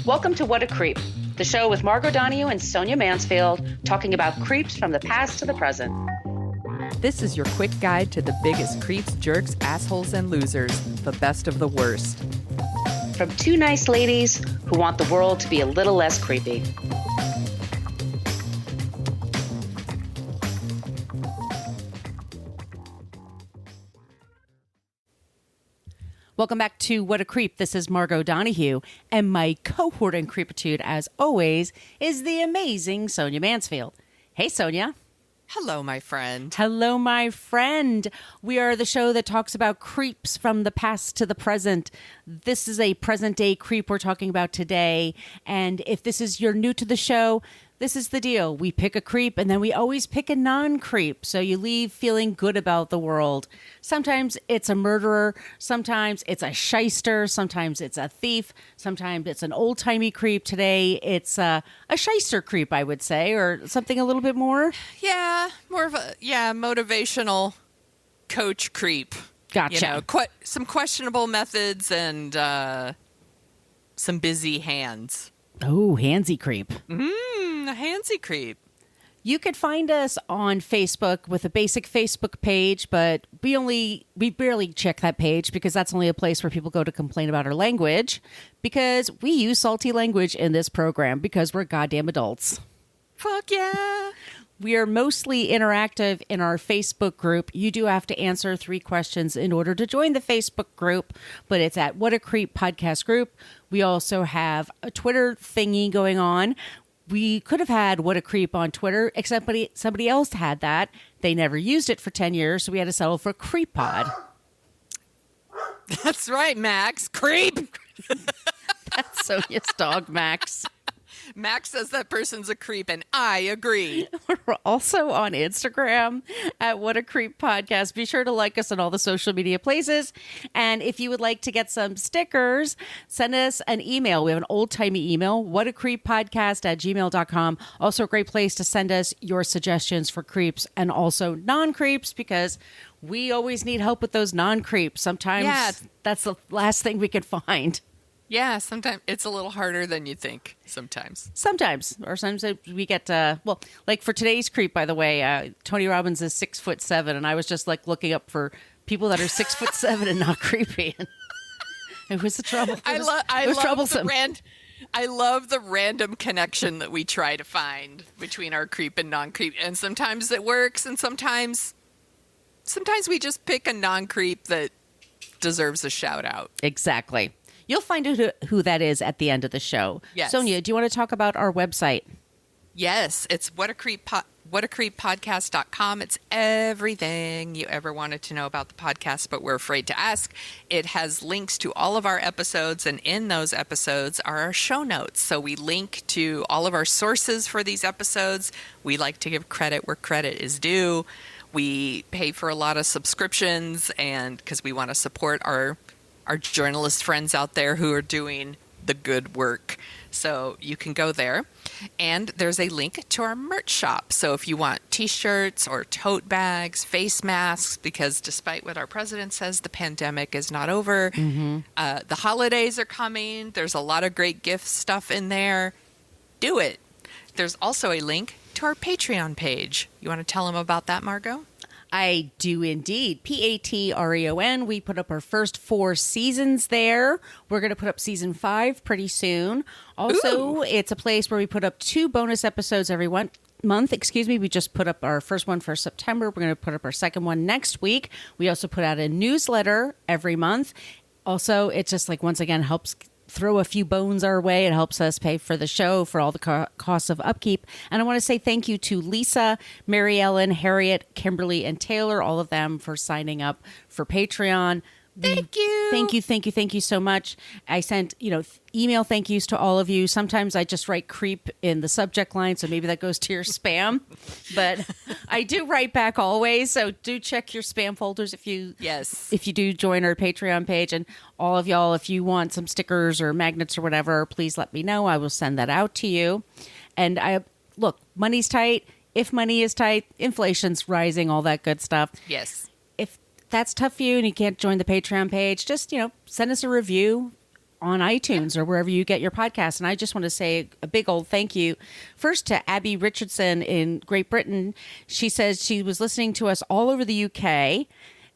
Welcome to What a Creep, the show with Marc Donahue and Sonia Mansfield talking about creeps from the past to the present. This is your quick guide to the biggest creeps, jerks, assholes, and losers, the best of the worst. From two nice ladies who want the world to be a little less creepy. Welcome back to What a Creep. This is Marc Donahue, and my cohort in creepitude, as always, is the amazing Sonia Mansfield. Hey, Sonia. Hello, my friend. Hello, my friend. We are the show that talks about creeps from the past to the present. This is a present-day creep we're talking about today, and if you're new to the show, this is the deal. We pick a creep, and then we always pick a non-creep, so you leave feeling good about the world. Sometimes it's a murderer, sometimes it's a shyster, sometimes it's a thief, sometimes it's an old-timey creep. Today, it's a shyster creep, I would say, or something a little bit more. Yeah, more of a motivational coach creep. Gotcha. Some questionable methods and some busy hands. Oh, handsy creep. A handsy creep. You could find us on Facebook with a basic Facebook page, but we barely check that page because that's only a place where people go to complain about our language, because we use salty language in this program because we're goddamn adults. Fuck yeah. We are mostly interactive in our Facebook group. You do have to answer 3 questions in order to join the Facebook group, but it's at What a Creep Podcast Group. We also have a Twitter thingy going on. We could have had What a Creep on Twitter, except somebody else had that. They never used it for 10 years, so we had to settle for Creep Pod. That's right, Max. Creep! That's Sonia's dog, Max. Max says that person's a creep, and I agree. We're also on Instagram at What a Creep Podcast. Be sure to like us on all the social media places. And if you would like to get some stickers, send us an email. We have an old-timey email, whatacreeppodcast@gmail.com. Also a great place to send us your suggestions for creeps and also non-creeps, because we always need help with those non-creeps. Sometimes that's the last thing we could find. Yeah, sometimes it's a little harder than you think. Sometimes we get like for today's creep. By the way, Tony Robbins is 6'7", and I was just like looking up for people that are 6'7" and not creepy. It was the trouble. I love troublesome. I love the random connection that we try to find between our creep and non-creep, and sometimes it works, and sometimes we just pick a non-creep that deserves a shout out. Exactly. You'll find out who that is at the end of the show. Yes. Sonia, do you want to talk about our website? Yes, it's whatacreeppodcast.com. It's everything you ever wanted to know about the podcast, but we're afraid to ask. It has links to all of our episodes, and in those episodes are our show notes. So we link to all of our sources for these episodes. We like to give credit where credit is due. We pay for a lot of subscriptions, and because we want to support our journalist friends out there who are doing the good work. So you can go there. And there's a link to our merch shop. So if you want t-shirts or tote bags, face masks, because despite what our president says, the pandemic is not over. Mm-hmm. The holidays are coming. There's a lot of great gift stuff in there. Do it. There's also a link to our Patreon page. You want to tell them about that, Margot? I do indeed. Patreon. We put up our first 4 seasons there. We're going to put up season 5 pretty soon. Also, It's a place where we put up 2 bonus episodes every month. We just put up our first one for September. We're going to put up our second one next week. We also put out a newsletter every month. Also, it just once again helps throw a few bones our way. It helps us pay for the show, for all the costs of upkeep. And I want to say thank you to Lisa, Mary Ellen, Harriet, Kimberly, and Taylor, all of them for signing up for Patreon. Thank you. Thank you so much. I sent, email thank yous to all of you. Sometimes I just write creep in the subject line, so maybe that goes to your spam. But I do write back always, so do check your spam folders if you do join our Patreon page. And all of y'all, if you want some stickers or magnets or whatever, please let me know. I will send that out to you. And look, money's tight. If money is tight, inflation's rising, all that good stuff. Yes. If that's tough for you and you can't join the Patreon page, just, send us a review. on iTunes or wherever you get your podcasts. And I just want to say a big old thank you first to Abby Richardson in Great Britain. She says she was listening to us all over the UK.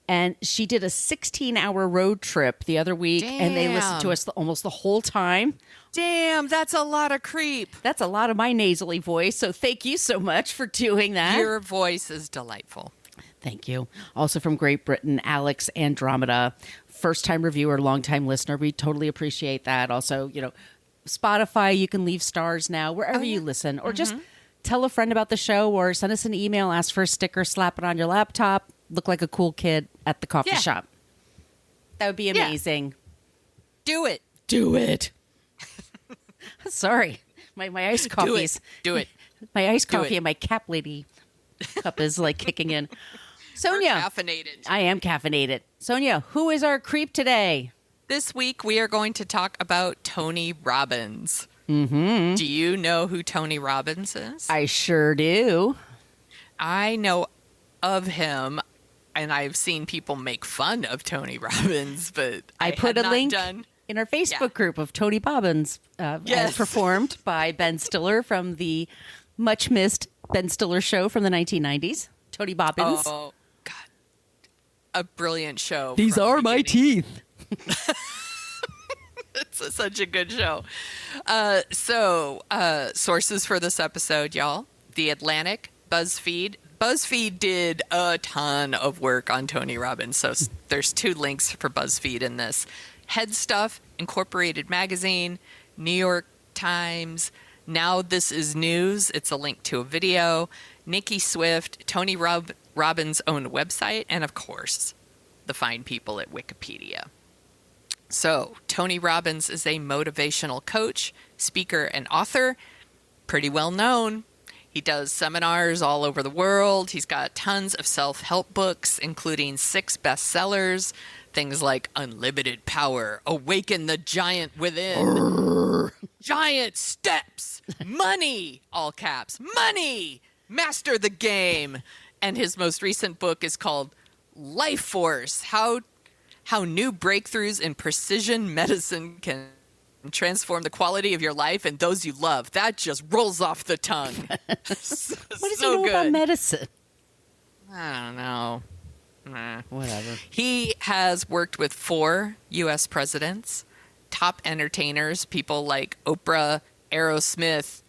And she did a 16-hour road trip the other week, and they listened to us almost the whole time. Damn, that's a lot of creep. That's a lot of my nasally voice, so thank you so much for doing that. Your voice is delightful. Thank you. Also from Great Britain, Alex Andromeda, first-time reviewer, long-time listener. We totally appreciate that. Also, Spotify, you can leave stars now, wherever you listen, or just tell a friend about the show or send us an email, ask for a sticker, slap it on your laptop. Look like a cool kid at the coffee shop. That would be amazing. Do it. Do it. Sorry. My iced coffees. Do it. My iced coffee and my cap lady cup is like kicking in. Sonia. We're caffeinated. I am caffeinated. Sonia, who is our creep today? This week we are going to talk about Tony Robbins. Mm-hmm. Do you know who Tony Robbins is? I sure do. I know of him. And I've seen people make fun of Tony Robbins, but I put a link in our Facebook group of Tony Robbins as performed by Ben Stiller from the much missed Ben Stiller show from the 1990s. Tony Robbins. Oh, God. A brilliant show. These are my teeth. It's such a good show. Sources for this episode, y'all. The Atlantic, BuzzFeed. BuzzFeed did a ton of work on Tony Robbins, so there's 2 links for BuzzFeed in this. Headstuff, Incorporated Magazine, New York Times, Now This Is News. It's a link to a video. Nicki Swift, Tony Robbins' own website, and of course, the fine people at Wikipedia. So, Tony Robbins is a motivational coach, speaker, and author. Pretty well known. He does seminars all over the world. He's got tons of self-help books, including 6 bestsellers. Things like Unlimited Power, Awaken the Giant Within, Giant Steps, Money, all caps, Money, Master the Game. And his most recent book is called Life Force, How New Breakthroughs in Precision Medicine Can transform the quality of your life and those you love. That just rolls off the tongue. What does he know about medicine? I don't know. Whatever. He has worked with 4 U.S. presidents, top entertainers, people like Oprah, Aerosmith.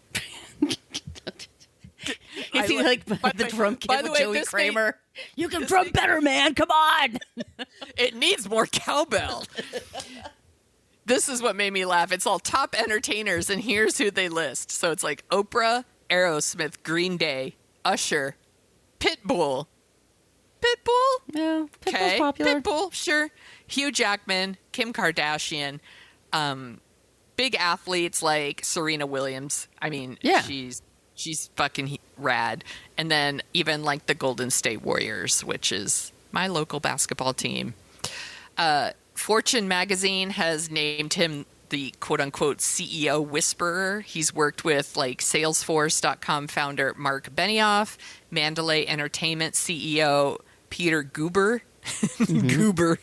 Is he like the drum kid with Joey Kramer? You can drum better, man. Come on. It needs more cowbell. This is what made me laugh. It's all top entertainers, and here's who they list. So it's like Oprah, Aerosmith, Green Day, Usher, Pitbull. Pitbull? Yeah, Pitbull's popular. Pitbull, sure. Hugh Jackman, Kim Kardashian, big athletes like Serena Williams. I mean, she's fucking rad. And then even like the Golden State Warriors, which is my local basketball team. Fortune magazine has named him the quote-unquote CEO whisperer. He's worked with like Salesforce.com founder Marc Benioff, Mandalay Entertainment CEO Peter Guber, Guber,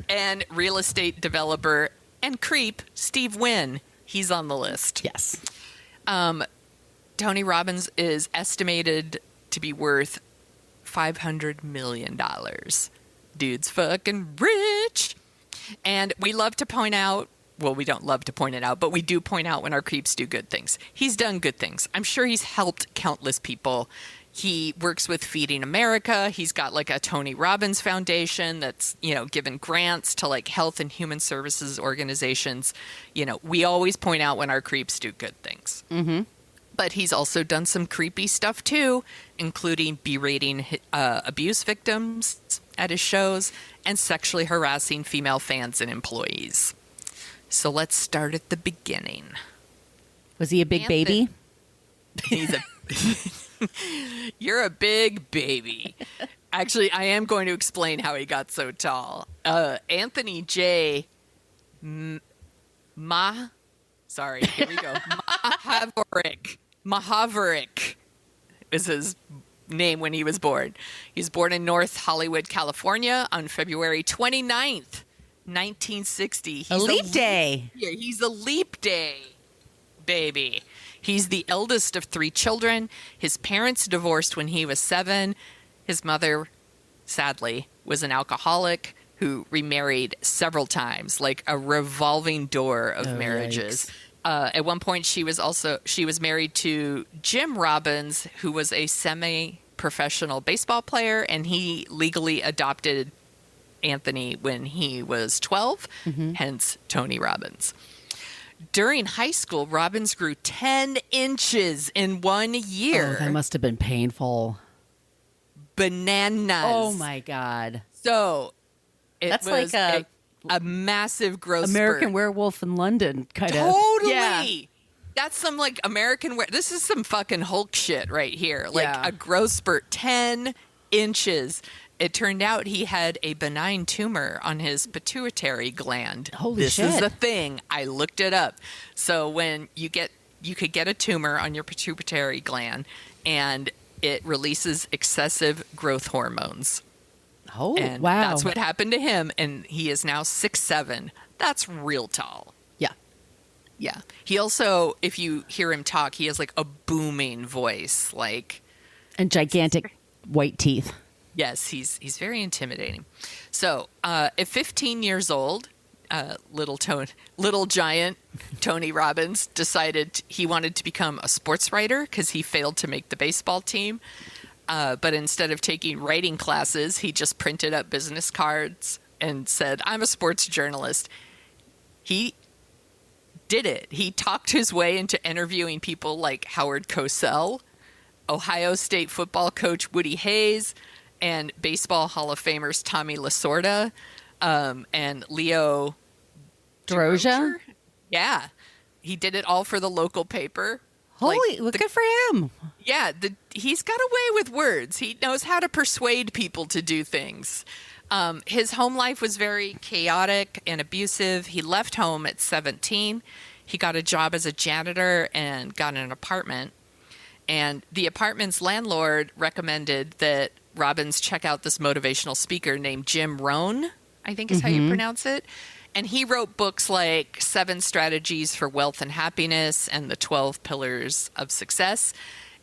and real estate developer and creep Steve Wynn. He's on the list. Yes. Tony Robbins is estimated to be worth $500 million. Dude's fucking rich. And we love to point out, well, we don't love to point it out, but we do point out when our creeps do good things. He's done good things. I'm sure he's helped countless people. He works with Feeding America. He's got like a Tony Robbins Foundation that's, given grants to like health and human services organizations. We always point out when our creeps do good things. Mm-hmm. But he's also done some creepy stuff too, including berating abuse victims at his shows and sexually harassing female fans and employees. So let's start at the beginning. Was he a big baby? He's a... You're a big baby. Actually, I am going to explain how he got so tall. Anthony J. Sorry, here we go. Mahavrik is his name when he was born. He was born in North Hollywood, California on February 29th, 1960. He's A leap day. Yeah, he's a leap day baby. He's the eldest of 3 children. His parents divorced when he was 7. His mother, sadly, was an alcoholic who remarried several times, like a revolving door of marriages. At one point, she was married to Jim Robbins, who was a semi-professional baseball player, and he legally adopted Anthony when he was 12, hence Tony Robbins. During high school, Robbins grew 10 inches in 1 year. Oh, that must have been painful. Bananas. Oh, my God. So That's was like a massive growth American spurt. Werewolf in London, kind of. Totally. Yeah. That's some like this is some fucking Hulk shit right here. Like Yeah. a growth spurt, 10 inches. It turned out he had a benign tumor on his pituitary gland. Holy shit. This is a thing. I looked it up. So when you could get a tumor on your pituitary gland, and it releases excessive growth hormones. Oh, And wow. that's what happened to him, and he is now 6'7". That's real tall. Yeah. Yeah. He also, if you hear him talk, he has like a booming voice. Like, And gigantic white teeth. yes, he's very intimidating. So, at 15 years old, little giant Tony Robbins decided he wanted to become a sports writer because he failed to make the baseball team. But instead of taking writing classes, he just printed up business cards and said, "I'm a sports journalist." He did it. He talked his way into interviewing people like Howard Cosell, Ohio State football coach Woody Hayes, and Baseball Hall of Famers Tommy Lasorda, and Leo Droja? Yeah. He did it all for the local paper. Holy, good for him. Yeah, he's got a way with words. He knows how to persuade people to do things. His home life was very chaotic and abusive. He left home at 17. He got a job as a janitor and got an apartment. And the apartment's landlord recommended that Robbins check out this motivational speaker named Jim Rohn, I think is how you pronounce it. And he wrote books like 7 Strategies for Wealth and Happiness and the 12 Pillars of Success.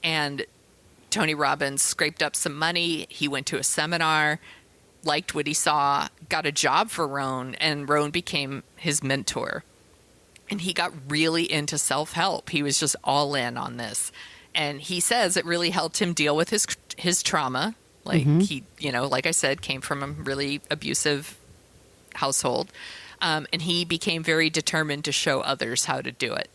And Tony Robbins scraped up some money. He went to a seminar, liked what he saw, got a job for Rohn, and Rohn became his mentor. And he got really into self-help. He was just all in on this. And he says it really helped him deal with his trauma. Like he, like I said, came from a really abusive household. And he became very determined to show others how to do it.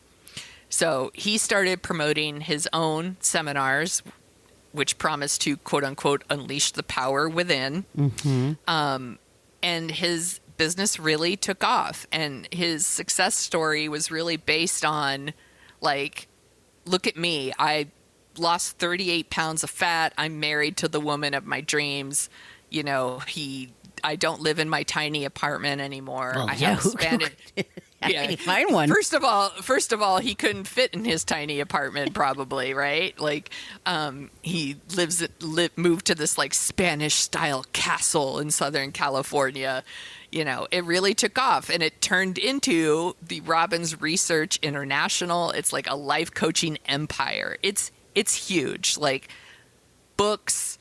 So he started promoting his own seminars, which promised to, quote unquote, unleash the power within. And his business really took off. And his success story was really based on, like, look at me. I lost 38 pounds of fat. I'm married to the woman of my dreams. I don't live in my tiny apartment anymore. Well, I have expanded. Yeah, find one. First of all, he couldn't fit in his tiny apartment, probably, right? Like, he moved to this like Spanish style castle in Southern California. It really took off, and it turned into the Robbins Research International. It's like a life coaching empire. It's huge. Like books,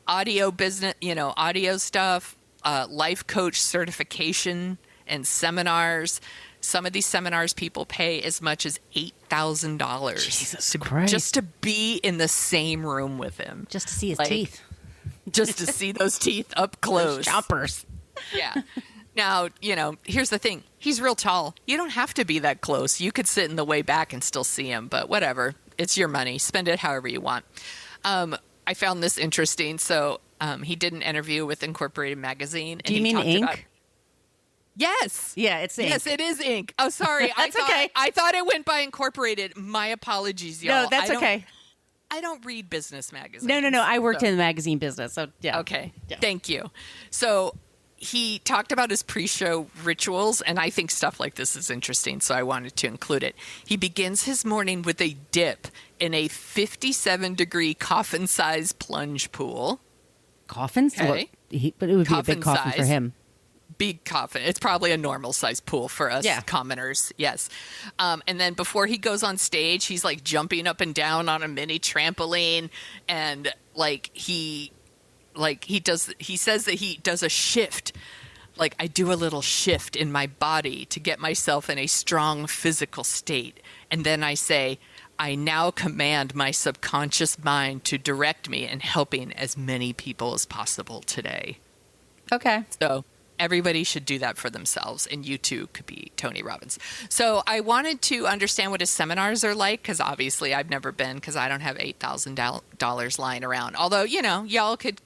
audio business, audio stuff, life coach certification and seminars. Some of these seminars people pay as much as $8,000 Jesus Christ. just to be in the same room with him. Just to see his teeth. Just to see those teeth up close. Those choppers. Yeah. Now, here's the thing. He's real tall. You don't have to be that close. You could sit in the way back and still see him, but whatever. It's your money. Spend it however you want. I found this interesting. So he did an interview with Incorporated Magazine. Do you mean Inc.? Yes. Yeah, it's Inc. Yes, it is Inc. Oh, sorry. That's okay. I thought it went by Incorporated. My apologies, y'all. No, that's okay. I don't read business magazines. No. I worked in the magazine business, so yeah. Okay. Yeah. Thank you. So he talked about his pre-show rituals, and I think stuff like this is interesting, so I wanted to include it. He begins his morning with a dip in a 57-degree coffin-sized plunge pool. Coffins? Okay. But it would be a big Coffin coffin for size. him. big coffin. It's probably a normal size pool for us Yeah. commoners. Yes. And then before he goes on stage, he's like jumping up and down on a mini trampoline. And he says that he does a shift. Like, I do a little shift in my body to get myself in a strong physical state. And then I say, I now command my subconscious mind to direct me in helping as many people as possible today. Okay. So everybody should do that for themselves, and you too could be Tony Robbins. So I wanted to understand what his seminars are like, because obviously I've never been, because I don't have $8,000 lying around. Although, y'all could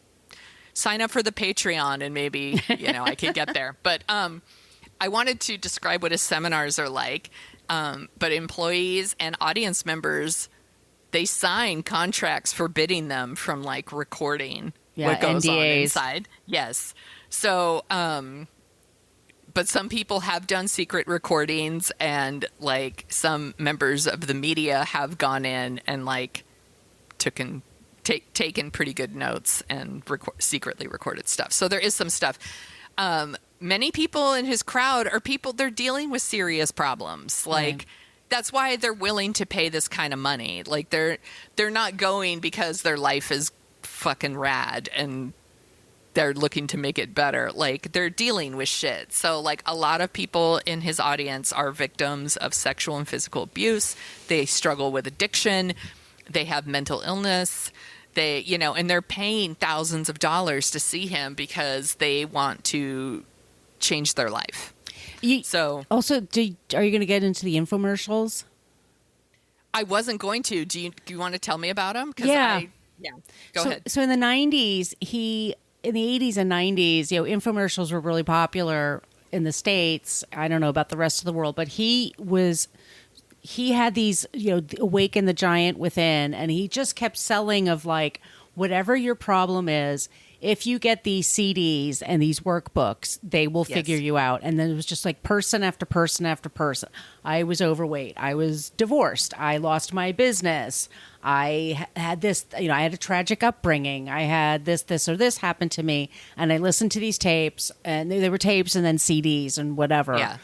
sign up for the Patreon and maybe, I could get there. But I wanted to describe what his seminars are like. But employees and audience members, they sign contracts forbidding them from recording what goes on NDAs. inside. Yes. So, but some people have done secret recordings, and some members of the media have gone in and taken pretty good notes and secretly recorded stuff. So there is some stuff. Many people in his crowd are people, they're dealing with serious problems. That's why they're willing to pay this kind of money. They're not going because their life is fucking rad and they're looking to make it better. They're dealing with shit. So a lot of people in his audience are victims of sexual and physical abuse. They struggle with addiction. They have mental illness. They, and they're paying thousands of dollars to see him because they want to change their life. Also, are you going to get into the infomercials? I wasn't going to. Do you want to tell me about them? Yeah. Go ahead. So in the 90s, in the 80s and 90s, infomercials were really popular in the States. I don't know about the rest of the world, but he had these, awaken the giant within, and he just kept selling of whatever your problem is, if you get these CDs and these workbooks, they will figure you out. And then it was just person after person after person. I was overweight. I was divorced. I lost my business. I had this, I had a tragic upbringing. I had this, or this happened to me. And I listened to these tapes, and they were tapes and then CDs and whatever. Yeah.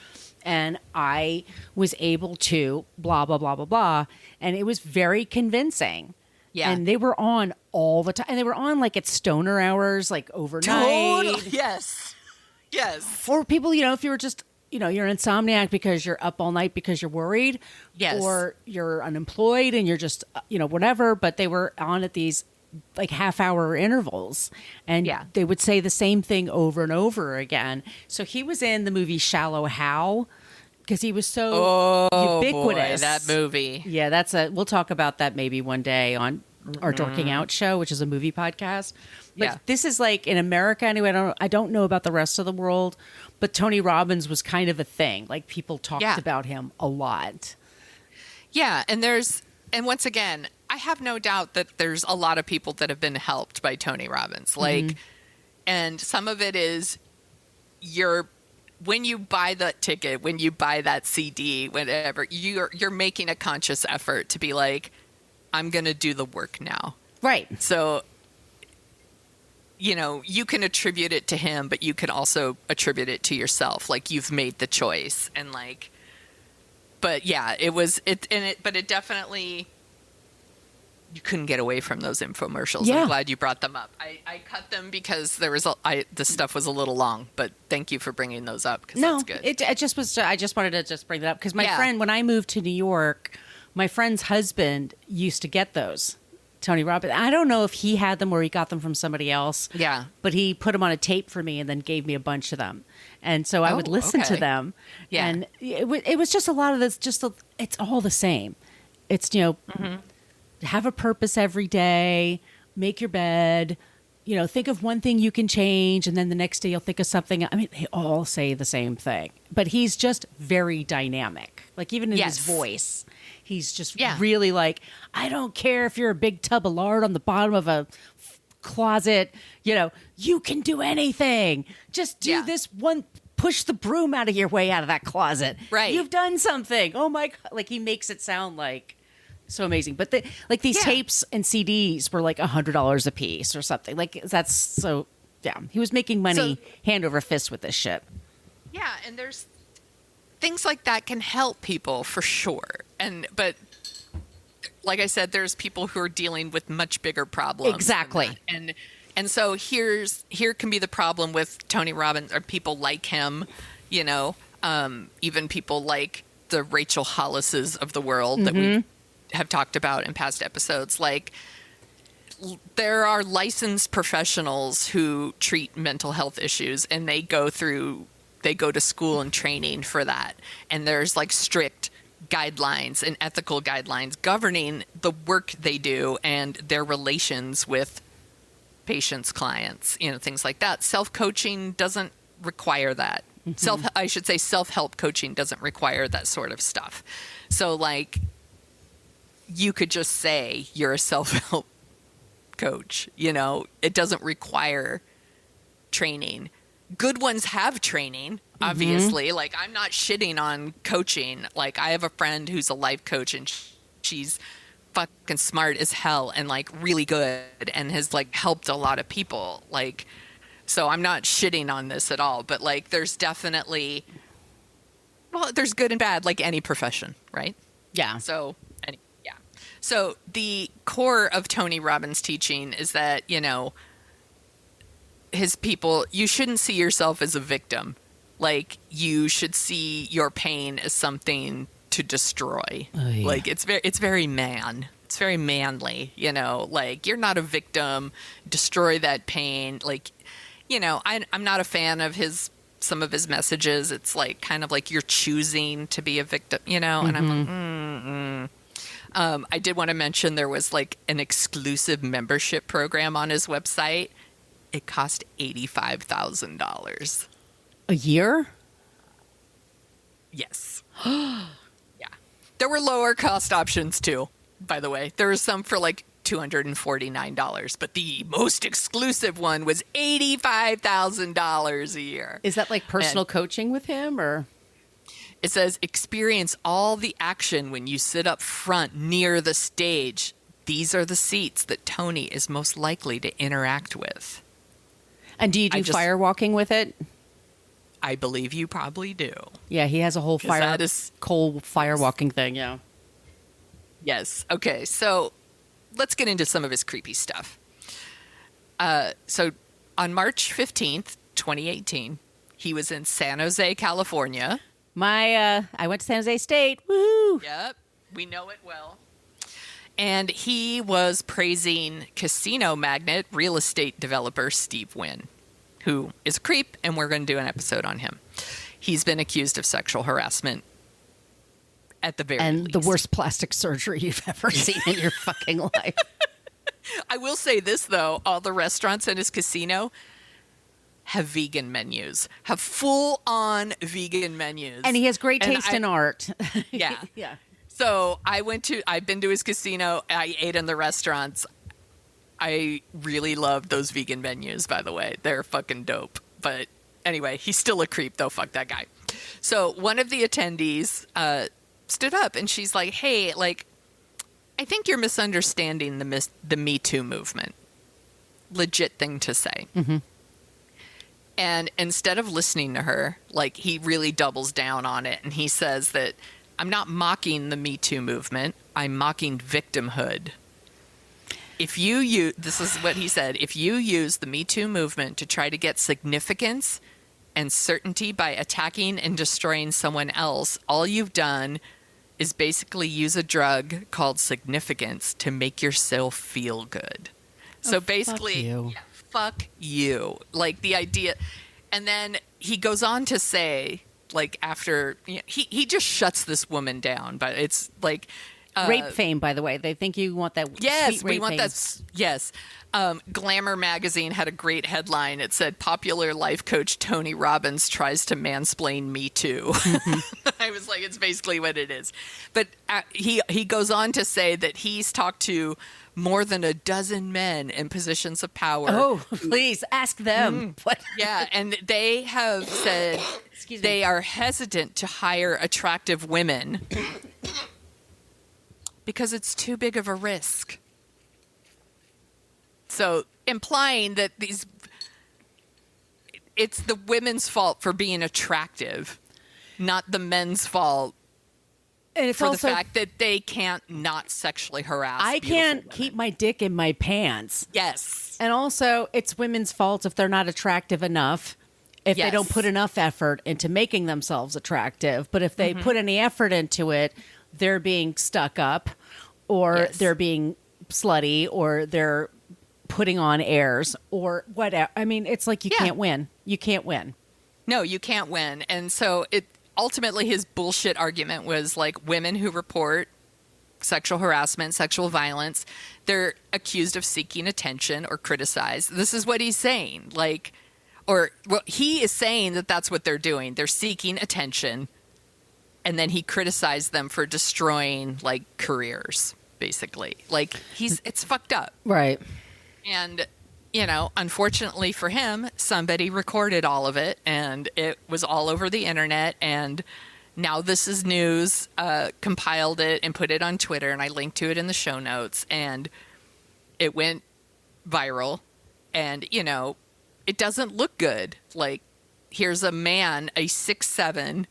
And I was able to blah, blah, blah, blah, blah. And it was very convincing. Yeah. And they were on all the time. And they were on at stoner hours, overnight. Totally. Yes. Yes. Or people, if you were just, you're an insomniac because you're up all night because you're worried. Yes. Or you're unemployed and you're just, whatever. But they were on at these half-hour intervals. And they would say the same thing over and over again. So he was in the movie Shallow Hal because he was so ubiquitous. Boy, that movie. Yeah, we'll talk about that maybe one day on our Dorking Out show, which is a movie podcast. But this is in America anyway. I don't know about the rest of the world, but Tony Robbins was kind of a thing. People talked about him a lot. Yeah, and once again, I have no doubt that there's a lot of people that have been helped by Tony Robbins. And some of it is when you buy that ticket, when you buy that CD, whatever, you're making a conscious effort to be I'm going to do the work now. Right. So, you can attribute it to him, but you can also attribute it to yourself. You've made the choice. And but yeah, but it definitely, you couldn't get away from those infomercials. Yeah. I'm glad you brought them up. I cut them because the stuff was a little long, but thank you for bringing those up because that's good. It just was. I just wanted to just bring that up because my friend, when I moved to New York, my friend's husband used to get those Tony Robbins. I don't know if he had them or he got them from somebody else. Yeah, but he put them on a tape for me and then gave me a bunch of them, and so I would listen to them. Yeah, and it was just a lot of this. It's all the same. It's have a purpose every day, make your bed, think of one thing you can change. And then the next day you'll think of something. I mean, they all say the same thing, but he's just very dynamic. Even in his voice, he's just really I don't care if you're a big tub of lard on the bottom of a closet, you can do anything. Just do this one, push the broom out of your way out of that closet. Right. You've done something. Oh my God. He makes it sound so amazing. But these tapes and CDs were $100 a piece or something. That's so Yeah, he was making money hand over fist with this shit. Yeah, and there's things like that can help people for sure. But like I said, there's people who are dealing with much bigger problems. Exactly. And so here can be the problem with Tony Robbins or people like him, you know, even people like the Rachel Hollises of the world that we have talked about in past episodes. Like, there are licensed professionals who treat mental health issues, and they go to school and training for that. And there's like strict guidelines and ethical guidelines governing the work they do and their relations with patients, clients, you know, things like that. Self-coaching doesn't require that. Self-help coaching doesn't require that sort of stuff. So like, you could just say you're a self-help coach, you know, it doesn't require training. Good ones have training, obviously. Like, I'm not shitting on coaching. Like, I have a friend who's a life coach, and she's fucking smart as hell and like really good and has like helped a lot of people. Like, so I'm not shitting on this at all, but like, there's definitely, well, there's good and bad, like any profession, right? Yeah. So the core of Tony Robbins' teaching is that, you know, his people, you shouldn't see yourself as a victim. Like, you should see your pain as something to destroy. Oh, yeah. Like, it's very manly, you know, like, you're not a victim, destroy that pain. Like, you know, I'm not a fan of some of his messages. It's like, kind of like you're choosing to be a victim, you know, and I'm like, I did want to mention there was like an exclusive membership program on his website. It cost $85,000 a year. Yes. Yeah. There were lower cost options too, by the way. There was some for like $249, but the most exclusive one was $85,000 a year. Is that like personal coaching with him, or? It says, experience all the action when you sit up front near the stage. These are the seats that Tony is most likely to interact with. And do you do firewalking with it? I believe you probably do. Yeah, he has a whole coal firewalking thing, yeah. Yes. Okay, so let's get into some of his creepy stuff. So on March 15th, 2018, he was in San Jose, California. I went to San Jose State. Woo! Yep, we know it well. And he was praising casino magnate, real estate developer Steve Wynn, who is a creep, and we're going to do an episode on him. He's been accused of sexual harassment at the very least. And the worst plastic surgery you've ever seen in your fucking life. I will say this, though. All the restaurants in his casino have vegan menus, have full-on vegan menus. And he has great taste in art. Yeah. Yeah. So I've been to his casino. I ate in the restaurants. I really love those vegan menus, by the way. They're fucking dope. But anyway, he's still a creep, though. Fuck that guy. So one of the attendees stood up, and she's like, hey, like, I think you're misunderstanding the Me Too movement. Legit thing to say. Mm-hmm. And instead of listening to her, like, he really doubles down on it. And he says that I'm not mocking the Me Too movement. I'm mocking victimhood. This is what he said, if you use the Me Too movement to try to get significance and certainty by attacking and destroying someone else, all you've done is basically use a drug called significance to make yourself feel good. So basically, fuck you. Like, the idea. And then he goes on to say, like, after, you know, he just shuts this woman down, but it's like rape fame, by the way. They think you want that. Yes, we want fame. that. Yes. Glamour magazine had a great headline. It said, popular life coach Tony Robbins tries to mansplain Me Too. Mm-hmm. I was like, it's basically what it is. But he goes on to say that he's talked to more than a dozen men in positions of power. Oh, please ask them. Yeah, and they have said they are hesitant to hire attractive women because it's too big of a risk. So implying that it's the women's fault for being attractive, not the men's fault And it's for also, the fact that they can't not sexually harass. I beautiful can't women. keep my dick in my pants. Yes. And also, it's women's fault if they're not attractive enough, if they Yes. don't put enough effort into making themselves attractive. But if they put any effort into it, they're being stuck up, or Yes. they're being slutty, or they're putting on airs, or whatever. I mean, it's like you Yeah. can't win. You can't win. No, you can't win. And so it ultimately his bullshit argument was like women who report sexual harassment, sexual violence, they're accused of seeking attention or criticized. This is what he's saying. Like, or well, he is saying that that's what they're doing. They're seeking attention. And then he criticized them for destroying like careers, basically. Like it's fucked up. Right. And, you know, unfortunately for him, somebody recorded all of it and it was all over the internet. And now This Is News compiled it and put it on Twitter. And I linked to it in the show notes. And it went viral. And, you know, it doesn't look good. Like, here's a man, a 6'7",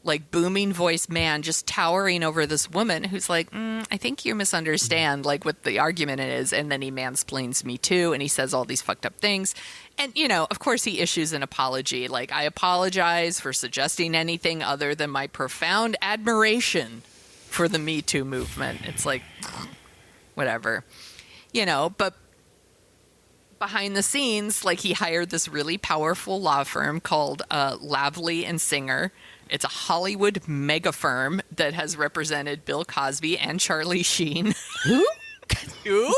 like booming voice man just towering over this woman who's like, I think you misunderstand like what the argument is. And then he mansplains me too. And he says all these fucked up things. And, you know, of course he issues an apology. Like, I apologize for suggesting anything other than my profound admiration for the Me Too movement. It's like, whatever, you know, but behind the scenes, like he hired this really powerful law firm called Lavely and Singer. It's a Hollywood mega firm that has represented Bill Cosby and Charlie Sheen. Who? Who?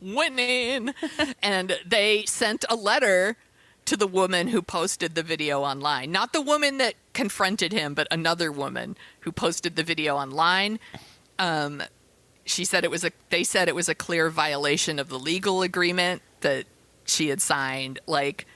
Winning. And they sent a letter to the woman who posted the video online. Not the woman that confronted him, but another woman who posted the video online. She said they said it was a clear violation of the legal agreement that she had signed. Like,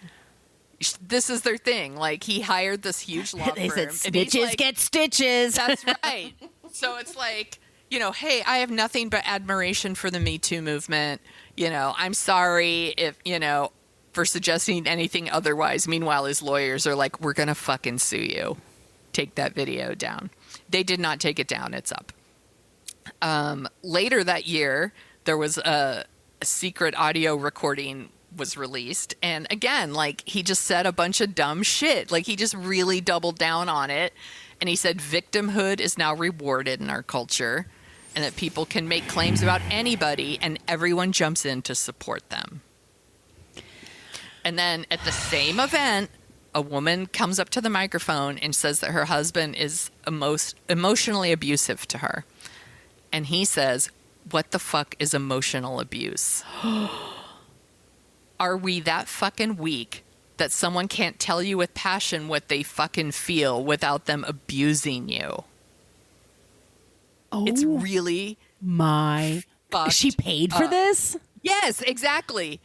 this is their thing. Like, he hired this huge law They firm. said and he's snitches like, get stitches. That's right. So it's like, you know, hey, I have nothing but admiration for the Me Too movement. You know, I'm sorry if, you know, for suggesting anything otherwise. Meanwhile, his lawyers are like, we're going to fucking sue you. Take that video down. They did not take it down. It's up. Later that year, there was a secret audio recording was released. And again, like, he just said a bunch of dumb shit. Like, he just really doubled down on it. And he said victimhood is now rewarded in our culture and that people can make claims about anybody and everyone jumps in to support them. And then at the same event, a woman comes up to the microphone and says that her husband is emotionally abusive to her. And he says, what the fuck is emotional abuse? Are we that fucking weak that someone can't tell you with passion what they fucking feel without them abusing you? Oh, It's really my. fucked She paid for up. this? Yes, exactly.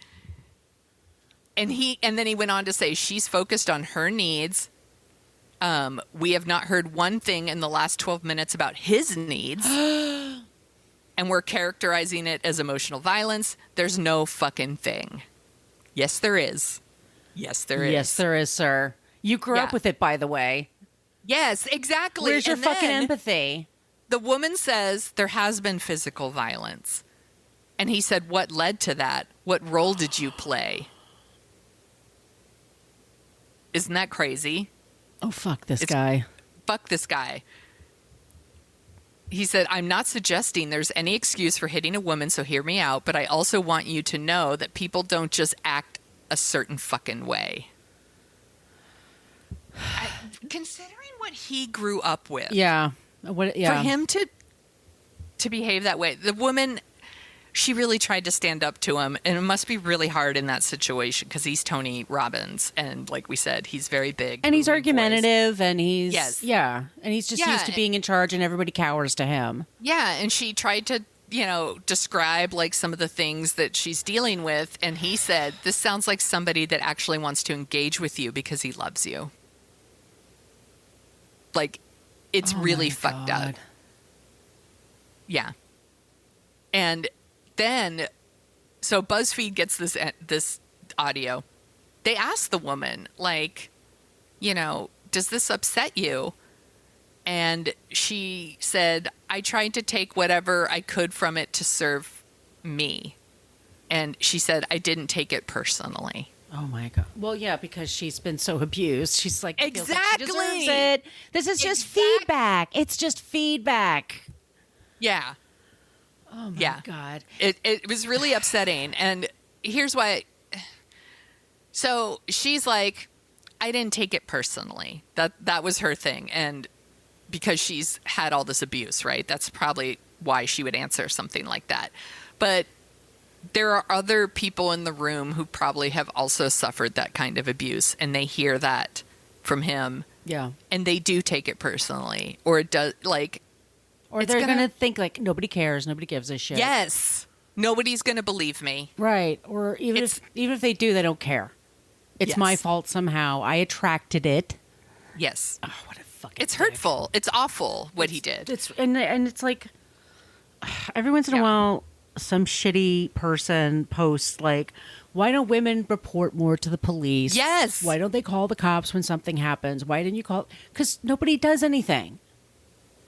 And then he went on to say she's focused on her needs. We have not heard one thing in the last 12 minutes about his needs. And we're characterizing it as emotional violence. There's no fucking thing. Yes, there is. Yes, there is. Yes, there is, sir. You grew up Yeah. with it, by the way. Yes, exactly. Where's your And fucking then empathy? The woman says there has been physical violence. And he said, what led to that? What role did you play? Isn't that crazy? Oh, fuck this guy. Fuck this guy. He said, I'm not suggesting there's any excuse for hitting a woman, so hear me out, but I also want you to know that people don't just act a certain fucking way. Considering what he grew up with, Yeah. What? Yeah. for him to behave that way, the woman, she really tried to stand up to him, and it must be really hard in that situation because he's Tony Robbins, and like we said, he's very big. And he's booming argumentative, and he's Yes. yeah, and he's just Yeah, used to being in charge, and everybody cowers to him. Yeah, and she tried to, you know, describe like some of the things that she's dealing with, and he said, this sounds like somebody that actually wants to engage with you because he loves you. Like, it's really my fucked up. God. Yeah. And then, so BuzzFeed gets this audio, they asked the woman, like, you know, does this upset you? And she said, I tried to take whatever I could from it to serve me. And she said, I didn't take it personally. Oh my God. Well, yeah, because she's been so abused. She's like, feels like Exactly. she deserves it. This is just feedback. It's just feedback. Yeah. Oh my God. It was really upsetting. And here's why. So she's like, I didn't take it personally. That was her thing. And because she's had all this abuse, right? That's probably why she would answer something like that. But there are other people in the room who probably have also suffered that kind of abuse, and they hear that from him. Yeah. And they do take it personally, or it does, like, or they're going to think like nobody cares, nobody gives a shit. Yes. Nobody's going to believe me. Right. Or even if they do, they don't care. It's my fault somehow. I attracted it. Yes. Oh, what a fucking It's hurtful. It's awful what he did. And it's like every once in a while some shitty person posts like, why don't women report more to the police? Yes. Why don't they call the cops when something happens? Why didn't you call? Because nobody does anything.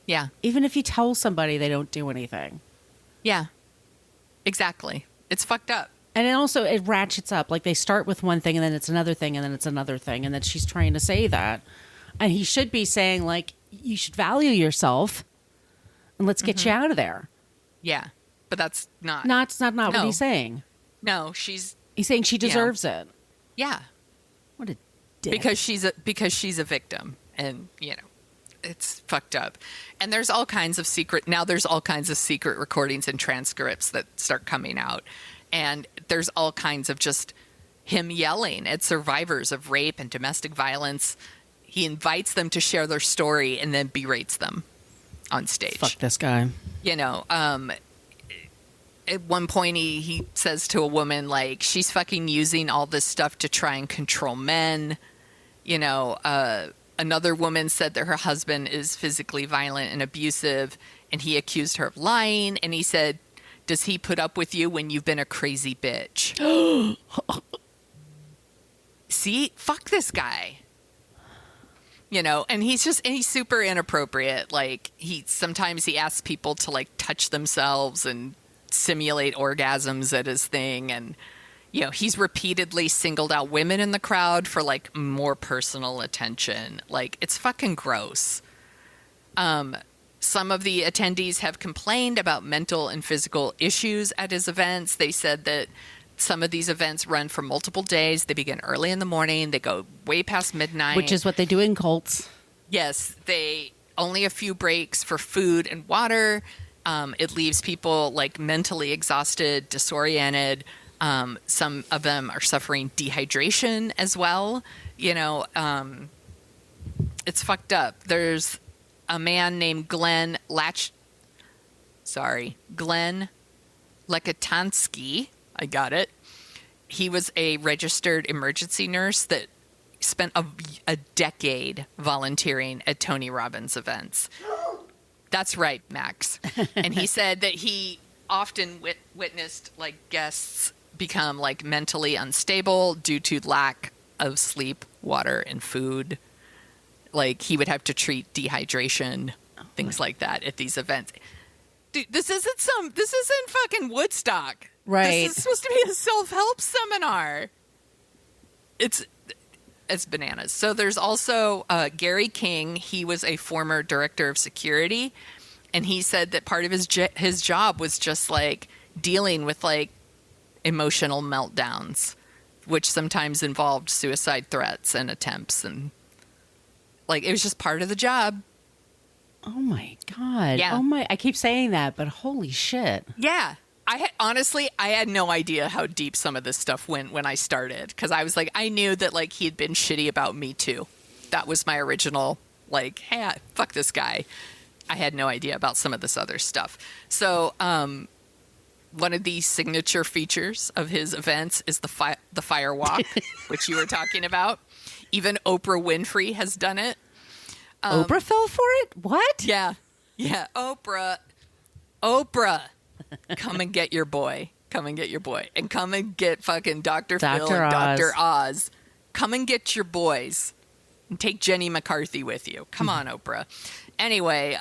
Yeah. Even if you tell somebody, they don't do anything. Yeah. Exactly. It's fucked up. And it ratchets up. Like they start with one thing and then it's another thing and then it's another thing. And then she's trying to say that. And he should be saying like, you should value yourself and let's get you out of there. Yeah. But that's not. That's not what he's saying. No, he's saying she deserves it. Yeah. What a dick. Because she's a victim, and you know, it's fucked up. And there's all kinds of secret recordings and transcripts that start coming out. And there's all kinds of just him yelling at survivors of rape and domestic violence. He invites them to share their story and then berates them on stage. Fuck this guy. You know, at one point he says to a woman, like, she's fucking using all this stuff to try and control men. You know, another woman said that her husband is physically violent and abusive, and he accused her of lying. And he said, does he put up with you when you've been a crazy bitch? See, fuck this guy. You know, and he's super inappropriate. Like sometimes he asks people to like touch themselves and simulate orgasms at his thing. And, you know, he's repeatedly singled out women in the crowd for like more personal attention. Like, it's fucking gross. Some of the attendees have complained about mental and physical issues at his events. They said that some of these events run for multiple days. They begin early in the morning. They go way past midnight. Which is what they do in cults. Yes. They only a few breaks for food and water. It leaves people like mentally exhausted, disoriented. Some of them are suffering dehydration as well. You know, it's fucked up. There's a man named Glenn Lekatansky. I got it. He was a registered emergency nurse that spent a decade volunteering at Tony Robbins events. That's right, Max. And he said that he often witnessed like guests become like mentally unstable due to lack of sleep, water, and food. Like he would have to treat dehydration, things like that at these events. Dude, this isn't fucking Woodstock. Right. This is supposed to be a self-help seminar. It's bananas. So there's also Gary King. He was a former director of security, and he said that part of his job was just like dealing with like emotional meltdowns, which sometimes involved suicide threats and attempts, and like it was just part of the job. Oh my God. Yeah. Oh my, I keep saying that, but holy shit. Yeah. I had no idea how deep some of this stuff went when I started, because I was like, I knew that like he'd been shitty about me too. That was my original like, hey, fuck this guy. I had no idea about some of this other stuff. So one of the signature features of his events is the fire walk, which you were talking about. Even Oprah Winfrey has done it. Oprah fell for it? What? Yeah. Oprah. Come and get your boy. And come and get fucking Dr. Phil and Oz. Dr. Oz come and get your boys and take Jenny McCarthy with you. Come on, Oprah. Anyway,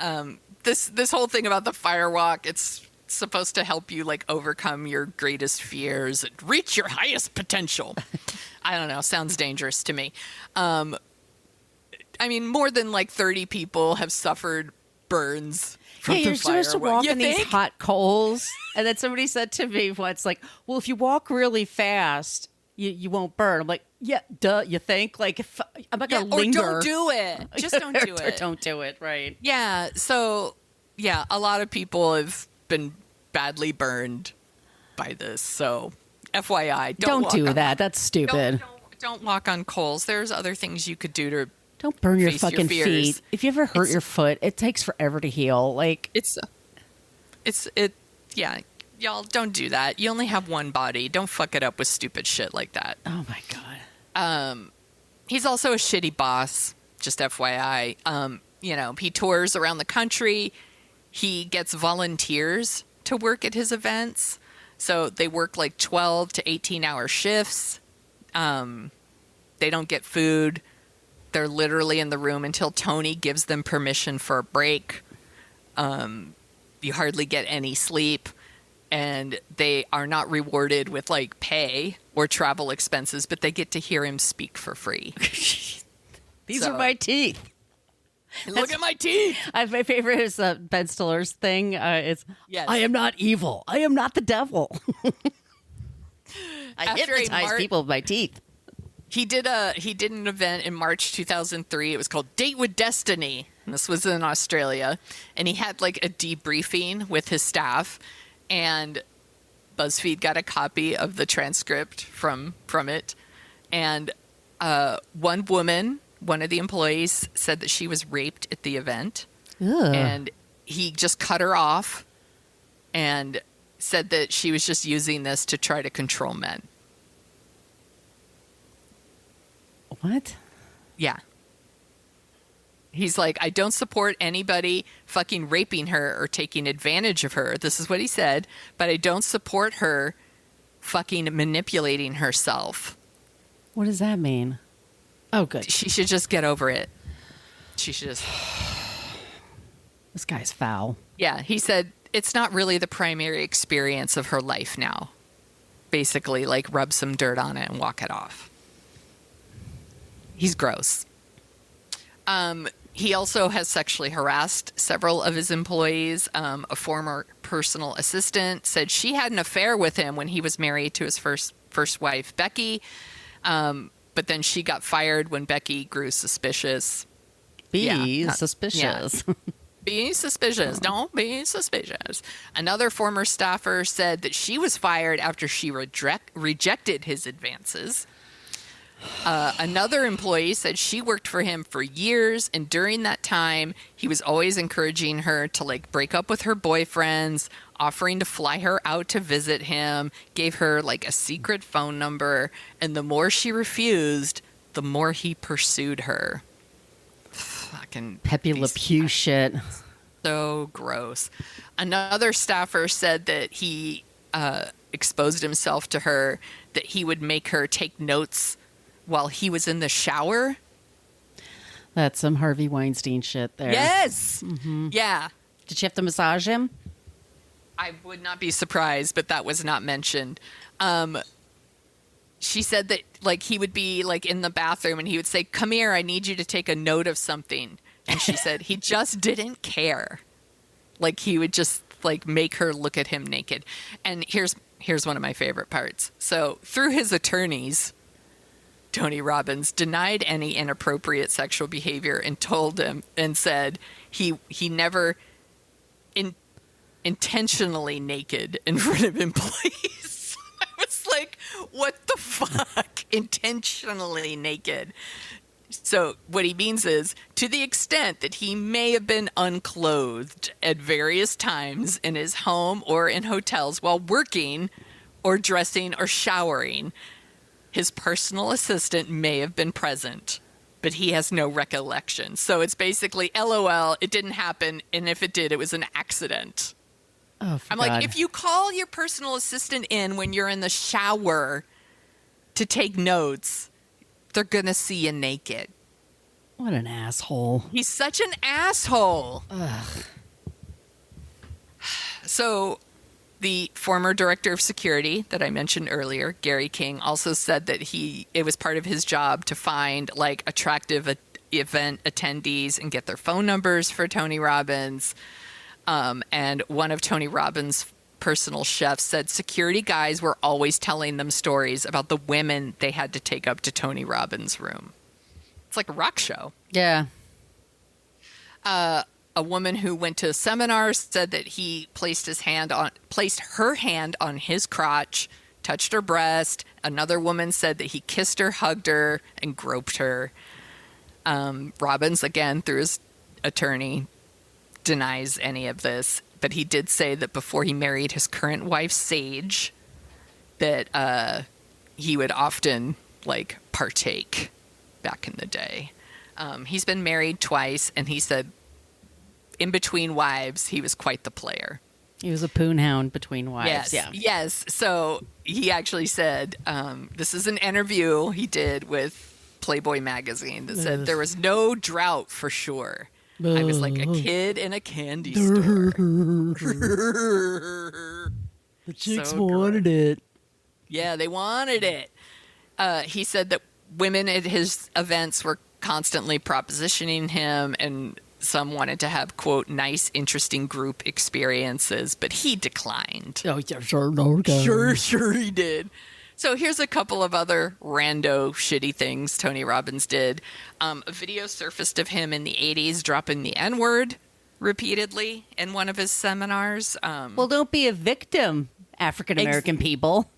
this whole thing about the fire walk, it's supposed to help you like overcome your greatest fears and reach your highest potential. I don't know. Sounds dangerous to me. I mean, more than like 30 people have suffered burns from the you're supposed to fire. walk You on these think? hot coals. And then somebody said to me once, like, well, if you walk really fast, you won't burn. I'm like, yeah, duh, you think? Like, if I'm not going to linger. Or don't do it. Just don't do Or it. don't do it, right. Yeah. So, yeah, a lot of people have been badly burned by this. So, FYI, Don't walk do on- that. That's stupid. Don't walk on coals. There's other things you could do to. Don't burn your face your fucking fears. feet. If you ever hurt your foot, it takes forever to heal. Like, Yeah. Y'all don't do that. You only have one body. Don't fuck it up with stupid shit like that. oh my God. He's also a shitty boss, just FYI. He tours around the country. He gets volunteers to work at his events. So they work like 12 to 18-hour shifts. They don't get food. They're literally in the room until Tony gives them permission for a break. You hardly get any sleep. And they are not rewarded with like pay or travel expenses, but they get to hear him speak for free. These are my teeth. Look at my teeth. My favorite is Ben Stiller's thing. It's, Yes. I am not evil. I am not the devil. I After a hypnotize people with my teeth. He did an event in March 2003. It was called Date with Destiny. And this was in Australia. And he had like a debriefing with his staff. And BuzzFeed got a copy of the transcript from it. And one woman, one of the employees, said that she was raped at the event. Ugh. And he just cut her off and said that she was just using this to try to control men. What? Yeah. He's like, I don't support anybody fucking raping her or taking advantage of her. This is what he said. But I don't support her fucking manipulating herself. What does that mean? Oh, good. She should just get over it. She should just... This guy's foul. Yeah, he said it's not really the primary experience of her life now. Basically, like, rub some dirt on it and walk it off. He's gross. He also has sexually harassed several of his employees. A former personal assistant said she had an affair with him when he was married to his first wife, Becky. But then she got fired when Becky grew suspicious. Suspicious. Yeah. Be suspicious. Don't be suspicious. Another former staffer said that she was fired after she rejected his advances. Another employee said she worked for him for years, and during that time, he was always encouraging her to like break up with her boyfriends, offering to fly her out to visit him, gave her like a secret phone number, and the more she refused, the more he pursued her. Fucking Pepe Le Pew shit. so gross. Another staffer said that he exposed himself to her, that he would make her take notes while he was in the shower. That's some Harvey Weinstein shit there. Yes. Mm-hmm. Yeah. Did she have to massage him? I would not be surprised, but that was not mentioned. She said that like he would be like in the bathroom and he would say, "Come here, I need you to take a note of something." And she said he just didn't care. Like he would just like make her look at him naked. And here's one of my favorite parts. So through his attorneys, Tony Robbins denied any inappropriate sexual behavior and told him and said he never intentionally naked in front of employees. I was like, what the fuck? Intentionally naked. So what he means is, to the extent that he may have been unclothed at various times in his home or in hotels while working or dressing or showering, his personal assistant may have been present, but he has no recollection. So it's basically, LOL, it didn't happen, and if it did, it was an accident. Oh, I'm like, if you call your personal assistant in when you're in the shower to take notes, they're going to see you naked. What an asshole. He's such an asshole. Ugh. So the former director of security that I mentioned earlier, Gary King, also said that it was part of his job to find like attractive event attendees and get their phone numbers for Tony Robbins. And one of Tony Robbins' personal chefs said security guys were always telling them stories about the women they had to take up to Tony Robbins' room. It's like a rock show. Yeah. A woman who went to seminars said that he placed her hand on his crotch, touched her breast. Another woman said that he kissed her, hugged her, and groped her. Robbins, again, through his attorney, denies any of this, but he did say that before he married his current wife, Sage, that he would often like partake back in the day. He's been married twice, and he said in between wives, he was quite the player. He was a poon hound between wives. Yes, yeah. yes. So he actually said, this is an interview he did with Playboy magazine that said there was no drought for sure. I was like a kid in a candy store. The chicks wanted it. Yeah, they wanted it. He said that women at his events were constantly propositioning him, and some wanted to have, quote, nice, interesting group experiences, but he declined. Oh, yeah, sure, no, okay. Sure he did. So here's a couple of other rando shitty things Tony Robbins did. A video surfaced of him in the 80s dropping the N-word repeatedly in one of his seminars. Well, don't be a victim, African-American people.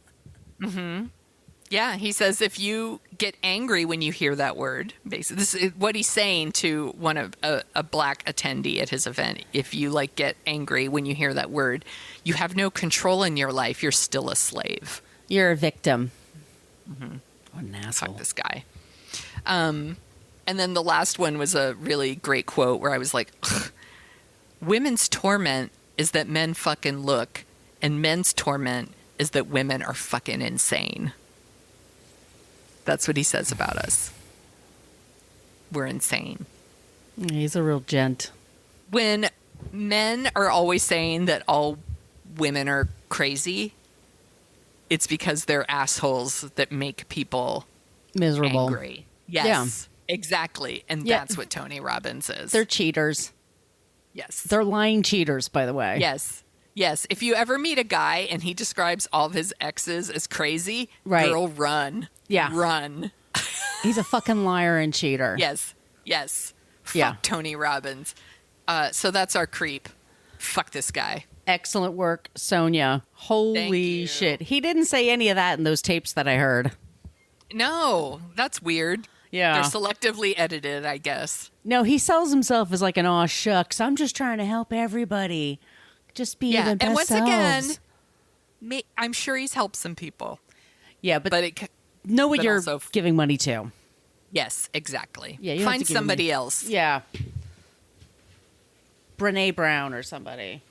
Mm-hmm. Yeah, he says if you get angry when you hear that word, basically, this is what he's saying to one of a black attendee at his event. If you like get angry when you hear that word, you have no control in your life. You're still a slave. You're a victim. Mm-hmm. What an asshole. Fuck this guy. And then the last one was a really great quote where I was like, women's torment is that men fucking look, and men's torment is that women are fucking insane. That's what he says about us. We're insane. He's a real gent. When men are always saying that all women are crazy, it's because they're assholes that make people miserable. Angry. Yes, yeah. Exactly. And that's what Tony Robbins is. They're cheaters. Yes. They're lying cheaters, by the way. Yes. Yes. If you ever meet a guy and he describes all of his exes as crazy, right. Girl, run. Yeah. Run. He's a fucking liar and cheater. Yes. Yes. Fuck Tony Robbins. So that's our creep. Fuck this guy. Excellent work, Sonia. Holy shit. He didn't say any of that in those tapes that I heard. No, that's weird. Yeah. They're selectively edited, I guess. No, he sells himself as like an aw shucks. I'm just trying to help everybody. Just be the best and once selves. again, I'm sure he's helped some people. Yeah, but know what you're giving money to. Yes, exactly. Yeah, you find somebody else. Yeah. Brene Brown or somebody.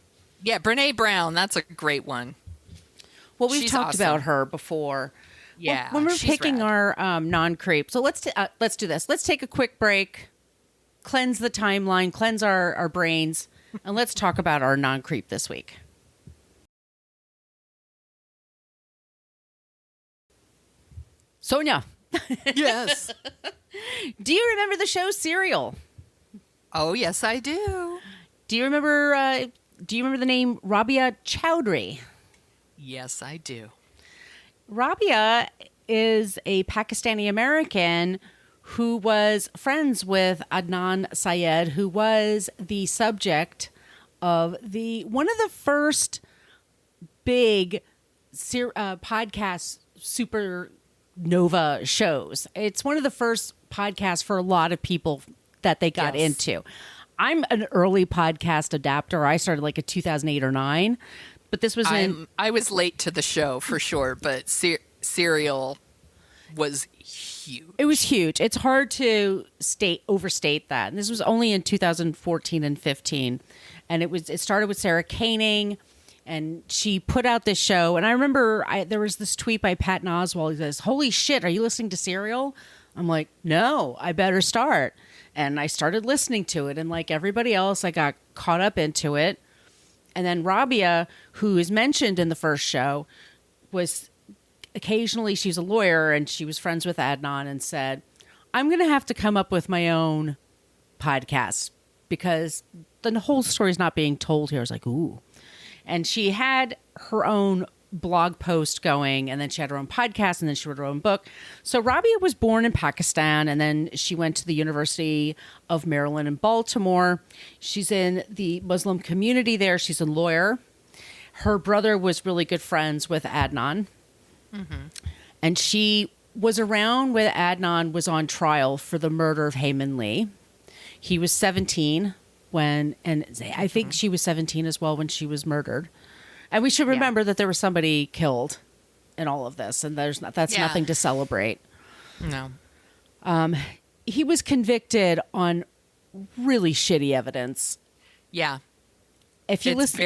Yeah, Brene Brown. That's a great one. Well, we've talked about her before. Yeah, when we're picking our non-creep. So let's do this. Let's take a quick break, cleanse the timeline, cleanse our brains, and let's talk about our non-creep this week. Sonia. Yes. Do you remember the show Serial? Oh, yes, I do. Do you remember the name Rabia Chowdhury? Yes, I do. Rabia is a Pakistani American who was friends with Adnan Syed, who was the subject of one of the first big podcast supernova shows. It's one of the first podcasts for a lot of people that they got into. I'm an early podcast adapter. I started like in 2008 or 9, but this was I was late to the show for sure, but Serial was huge. It was huge. It's hard to overstate that. And this was only in 2014 and 15, and it started with Sarah Koenig, and she put out this show. And I remember there was this tweet by Patton Oswalt. He says, "Holy shit, are you listening to Serial?" I'm like, no, I better start. And I started listening to it. And like everybody else, I got caught up into it. And then Rabia, who is mentioned in the first show, was occasionally, she's a lawyer and she was friends with Adnan and said, I'm going to have to come up with my own podcast because the whole story is not being told here. I was like, ooh. And she had her own blog post going, and then she had her own podcast, and then she wrote her own book. So Rabia was born in Pakistan, and then she went to the University of Maryland in Baltimore. She's in the Muslim community there. She's a lawyer. Her brother was really good friends with Adnan. Mm-hmm. And she was around when Adnan was on trial for the murder of Heyman Lee. He was 17 when, and I think she was 17 as well when she was murdered. And we should remember that there was somebody killed in all of this, and that's nothing to celebrate. No. He was convicted on really shitty evidence. Yeah. If you listen,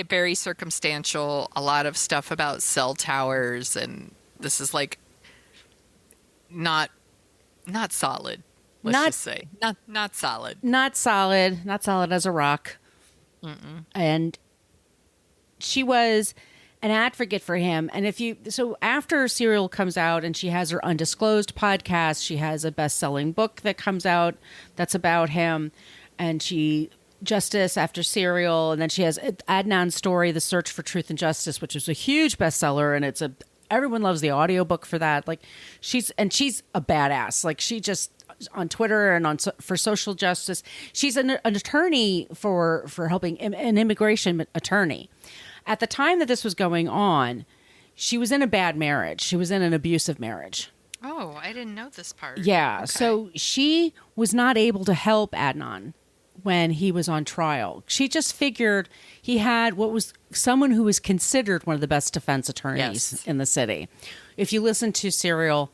very circumstantial, a lot of stuff about cell towers, and this is like not solid. Let's just say not solid. Not solid as a rock. Mm-mm. And she was an advocate for him. And so after Serial comes out and she has her Undisclosed podcast, she has a best-selling book that comes out that's about him, and Justice after Serial, and then she has Adnan's story, The Search for Truth and Justice, which is a huge bestseller, and everyone loves the audiobook for that. Like she's a badass. Like she just on Twitter and for social justice. She's an attorney for helping an immigration attorney. At the time that this was going on, she was in a bad marriage. She was in an abusive marriage. Oh, I didn't know this part. Yeah. Okay. So she was not able to help Adnan when he was on trial. She just figured he had what was someone who was considered one of the best defense attorneys in the city. If you listen to Serial,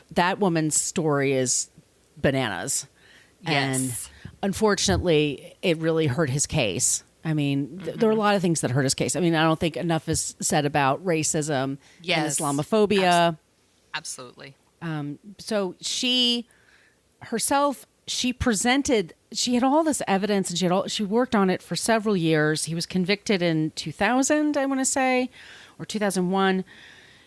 that woman's story is bananas. Yes. And unfortunately, it really hurt his case. I mean, there are a lot of things that hurt his case. I mean, I don't think enough is said about racism and Islamophobia. Absolutely. So she herself, she had all this evidence, and she worked on it for several years. He was convicted in 2000, I want to say, or 2001.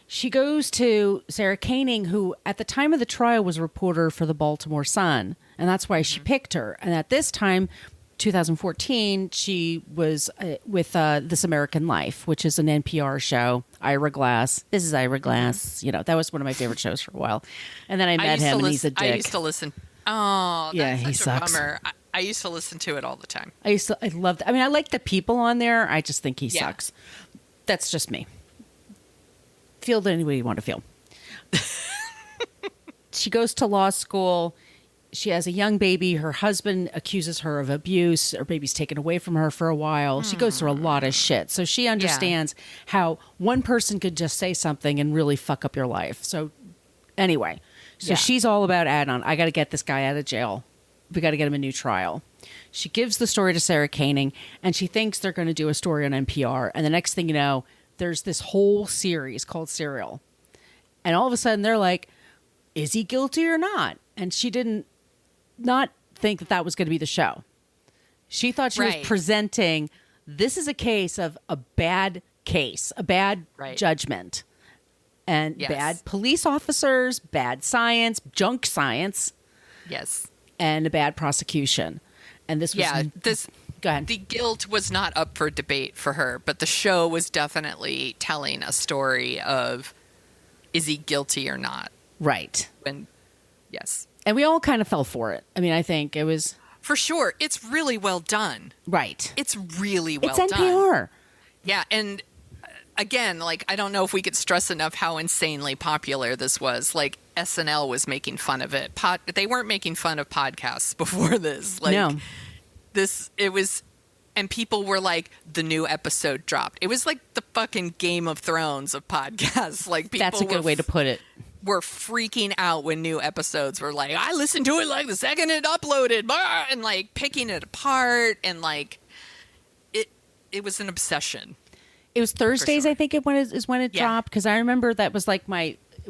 She goes to Sarah Koenig, who at the time of the trial was a reporter for the Baltimore Sun, and that's why she picked her. And at this time, 2014, she was with This American Life, which is an NPR show. Ira Glass. This is Ira Glass. You know, that was one of my favorite shows for a while. And then I met him, and he's a dick. I used to listen. Oh, that's he sucks. A bummer. I used to listen to it all the time. I loved. I mean, I like the people on there. I just think he sucks. That's just me. Feel any way you want to feel. She goes to law school. She has a young baby. Her husband accuses her of abuse. Her baby's taken away from her for a while. She goes through a lot of shit. So she understands how one person could just say something and really fuck up your life. So anyway, she's all about Adnan. I got to get this guy out of jail. We got to get him a new trial. She gives the story to Sarah Koenig, and she thinks they're going to do a story on NPR. And the next thing you know, there's this whole series called Serial. And all of a sudden they're like, is he guilty or not? And she did not think that was going to be the show. She thought she was presenting, this is a case of a bad case, a bad judgment, and bad police officers, bad science, junk science. Yes. And a bad prosecution. And this was... Go ahead. The guilt was not up for debate for her, but the show was definitely telling a story of, is he guilty or not? Right. Yes. And we all kind of fell for it. I mean, I think it was... For sure. It's really well done. Right. It's really well done. It's NPR. Yeah. And again, like, I don't know if we could stress enough how insanely popular this was. Like, SNL was making fun of it. They weren't making fun of podcasts before this. Like, no. It was, and people were like, the new episode dropped. It was like the fucking Game of Thrones of podcasts. Like, people That's a good way to put it. Were freaking out when new episodes were like, I listened to it like the second it uploaded, and like picking it apart, and like it was an obsession. It was Thursdays, I think is when it dropped, because I remember that was like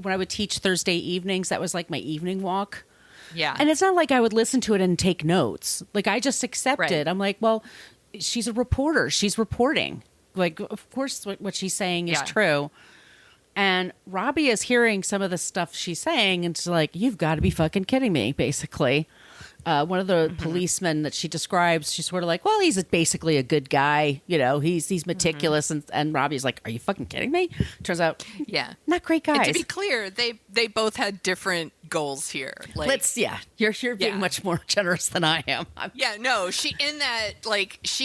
when I would teach Thursday evenings, that was like my evening walk. Yeah. And it's not like I would listen to it and take notes. Like, I just accepted. Right. I'm like, well, she's a reporter. She's reporting. Like, of course, what she's saying is true. And Robbie is hearing some of the stuff she's saying, and she's like, you've got to be fucking kidding me, basically. One of the policemen that she describes, she's sort of like, well, he's basically a good guy. You know, he's meticulous. And Robbie's like, are you fucking kidding me? Turns out, not great guys. And to be clear, they both had different goals here. Like, you're being much more generous than I am. No, she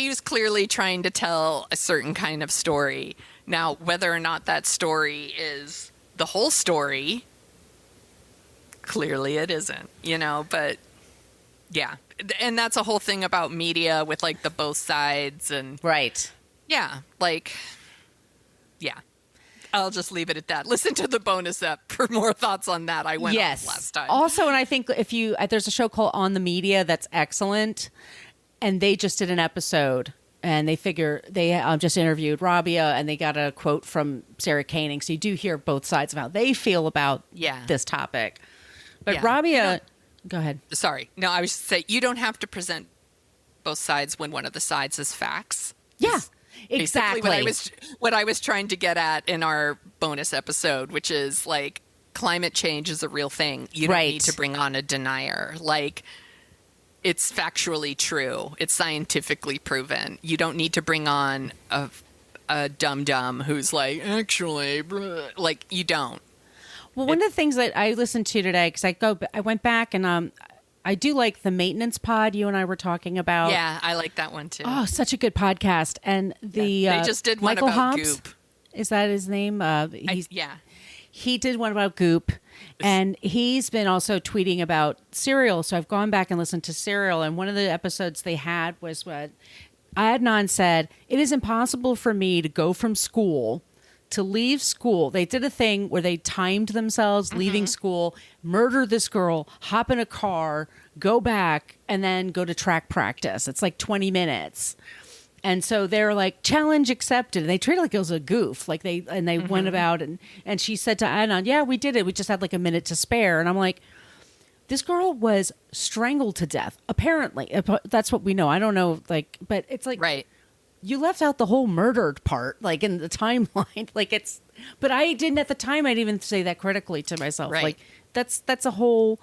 was clearly trying to tell a certain kind of story. Now, whether or not that story is the whole story, clearly it isn't, but yeah. And that's a whole thing about media with like the both sides and right. Yeah. I'll just leave it at that. Listen to the bonus ep for more thoughts on that. I went off last time. Also, and I think there's a show called On the Media that's excellent, and they just did an episode, and they just interviewed Rabia, and they got a quote from Sarah Koenig. So you do hear both sides of how they feel about this topic. But Rabia, go ahead. Sorry. No, I was just saying, you don't have to present both sides when one of the sides is facts. Yeah. Exactly what I was trying to get at in our bonus episode, which is like climate change is a real thing. You don't need to bring on a denier. Like, it's factually true. It's scientifically proven. You don't need to bring on a dum-dum who's like, actually, like, you don't. Well, one of the things that I listened to today, because I went back and I do like the Maintenance Pod you and I were talking about. Yeah, I like that one too. Oh, such a good podcast. And they just did one Michael about Hobbs, Goop. Is that his name? He did one about Goop, and he's been also tweeting about Serial. So I've gone back and listened to Serial, and one of the episodes they had was what Adnan said, it is impossible for me to go from school to leave school. They did a thing where they timed themselves leaving school, murder this girl, hop in a car, go back, and then go to track practice. It's like 20 minutes. And so they're like, challenge accepted. And they treated it like it was a goof. Like they went about and she said to Adnan, yeah, we did it. We just had like a minute to spare. And I'm like, this girl was strangled to death. Apparently. That's what we know. I don't know. Like, but it's like, right. You left out the whole murdered part, like in the timeline. Like but I didn't at the time. I didn't even say that critically to myself. Right. Like that's a whole.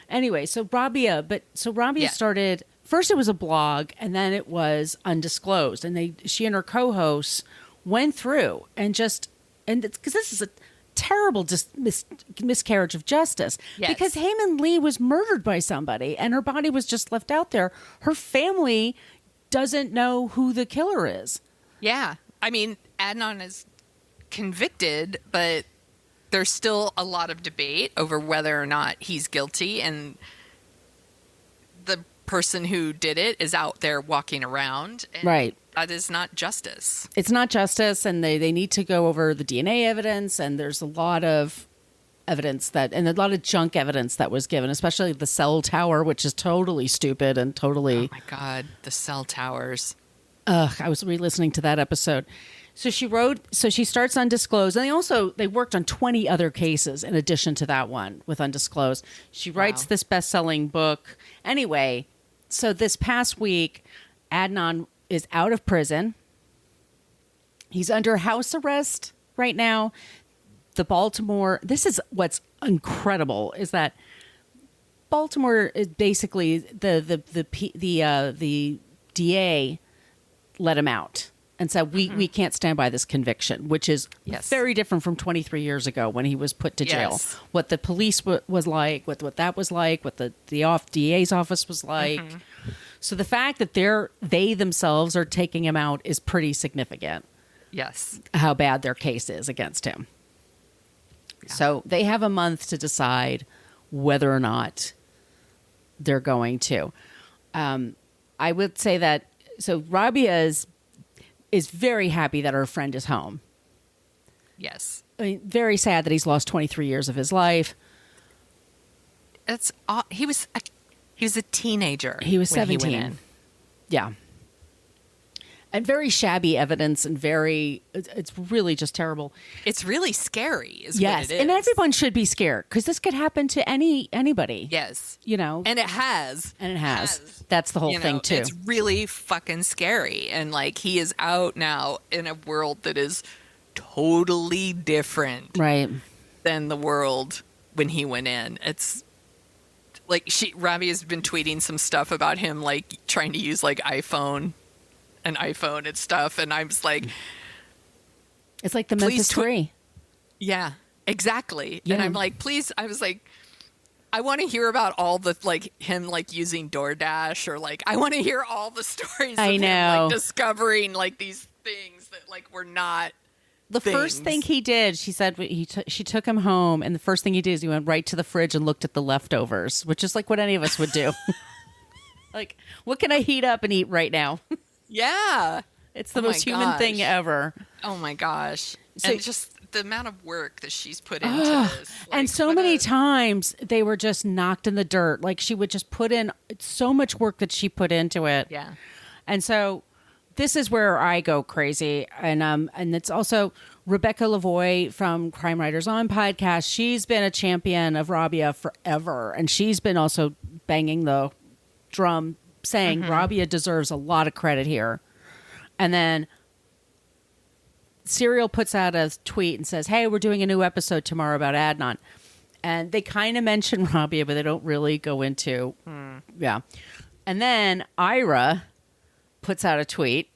Anyway, so Rabia started. First, it was a blog, and then it was undisclosed, and she and her co-hosts went through and because this is a terrible miscarriage of justice. Yes. Because Heyman Lee was murdered by somebody, and her body was just left out there. Her family doesn't know who the killer is. Yeah. I mean, Adnan is convicted, but there's still a lot of debate over whether or not he's guilty, and the person who did it is out there walking around. And right. That is not justice. It's not justice, and they need to go over the DNA evidence, and there's a lot of evidence and a lot of junk evidence that was given, especially the cell tower, which is totally stupid and totally... Oh my God, the cell towers. I was re-listening to that episode. So she starts Undisclosed, and they worked on 20 other cases in addition to that one with Undisclosed. She writes this best-selling book. Anyway, so this past week, Adnan is out of prison. He's under house arrest right now. This is what's incredible, is that Baltimore is basically the DA let him out and said, we can't stand by this conviction, which is very different from 23 years ago when he was put to jail. Yes. What the police was like, what that was like, what the DA's office was like. So the fact that they themselves are taking him out is pretty significant. Yes. How bad their case is against him. So they have a month to decide whether or not they're going to. I would say that, so Rabia is very happy that her friend is home. Yes. I mean, very sad that he's lost 23 years of his life. He was a teenager. He was when 17. He went in. Yeah. And very shabby evidence and it's really just terrible. It's really scary is Yes. what it is. And everyone should be scared because this could happen to anybody. Yes. You know? And it has. And it has. That's the whole thing too. It's really fucking scary. And like he is out now in a world that is totally different Right. than the world when he went in. It's like Robbie has been tweeting some stuff about him like trying to use like an iPhone and stuff, and I'm just like, it's like the Memphis 3. Yeah, exactly. Yeah. And I'm like, please, I was like, I want to hear about all the like him like using DoorDash, or like I want to hear all the stories of him like discovering like these things that like were not the first thing he did. She said she took him home, and the first thing he did is he went right to the fridge and looked at the leftovers, which is like what any of us would do. Like, what can I heat up and eat right now? Yeah. It's the most human thing ever. Oh my gosh. So, and just the amount of work that she's put into this. Like, and so many times they were just knocked in the dirt. Like she would just put in so much work that she put into it. Yeah. And so this is where I go crazy. And it's also Rebecca Lavoie from Crime Writers On podcast. She's been a champion of Rabia forever. And she's been also banging the drum saying Rabia deserves a lot of credit here. And then Serial puts out a tweet and says, hey, we're doing a new episode tomorrow about Adnan. And they kind of mention Rabia, but they don't really go into, yeah. And then Ira puts out a tweet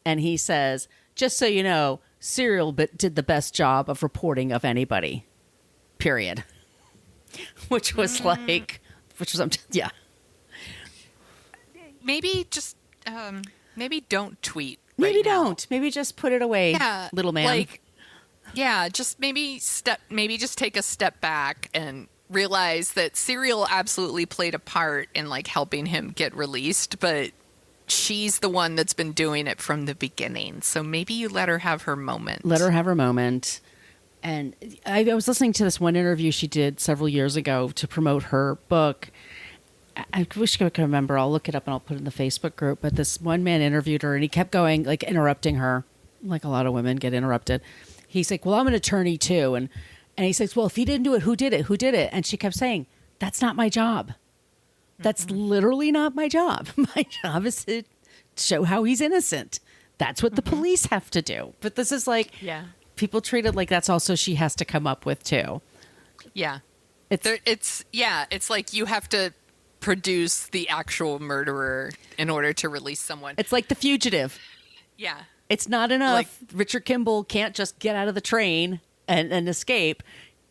and he says, just so you know, Serial did the best job of reporting of anybody, period. Which was yeah. Maybe just maybe don't tweet. Maybe don't. Maybe just put it away, little man. Like, yeah, just maybe just take a step back and realize that Serial absolutely played a part in like helping him get released, but she's the one that's been doing it from the beginning. So maybe you let her have her moment. Let her have her moment. And I was listening to this one interview she did several years ago to promote her book. I wish I could remember. I'll look it up and I'll put it in the Facebook group. But this one man interviewed her and he kept going, like interrupting her, like a lot of women get interrupted. He's like, well, I'm an attorney too. And he says, well, if he didn't do it, who did it? Who did it? And she kept saying, that's not my job. That's literally not my job. My job is to show how he's innocent. That's what the police have to do. But this is like, people treat it like that's also she has to come up with too. Yeah. It's like you have to produce the actual murderer in order to release someone. It's like The Fugitive. Yeah. It's not enough. Like, Richard Kimball can't just get out of the train and escape.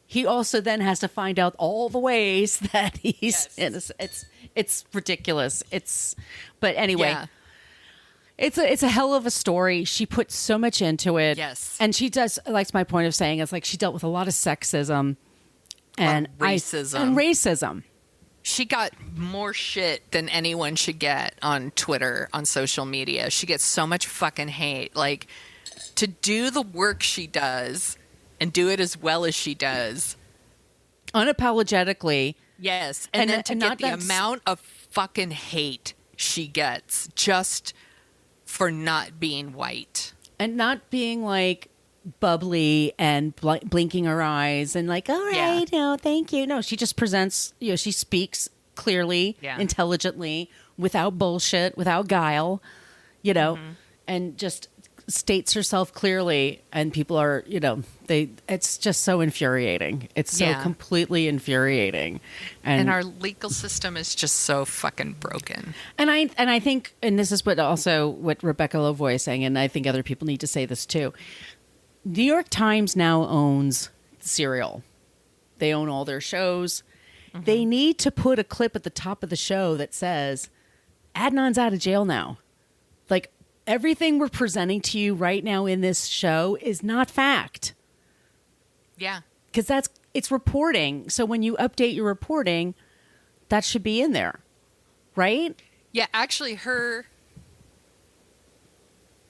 He also then has to find out all the ways that he's innocent. It's ridiculous. But anyway, it's a hell of a story. She put so much into it. Yes. And she does, like my point of saying, it's like she dealt with a lot of sexism and racism. She got more shit than anyone should get on Twitter, on social media. She gets so much fucking hate. Like, to do the work she does and do it as well as she does. Unapologetically. Yes. And then to get the amount of fucking hate she gets just for not being white. And not being like bubbly and blinking her eyes and like, all right, no, thank you. No, she just presents, she speaks clearly, intelligently, without bullshit, without guile, and just states herself clearly. And people are, it's just so infuriating. It's so completely infuriating. And our legal system is just so fucking broken. And I think, and this is what Rebecca Lavoie is saying, and I think other people need to say this too. New York Times now owns Serial. They own all their shows. They need to put a clip at the top of the show that says, Adnan's out of jail now. Like, everything we're presenting to you right now in this show is not fact. Yeah. Because it's reporting. So when you update your reporting, that should be in there. Right? Yeah, actually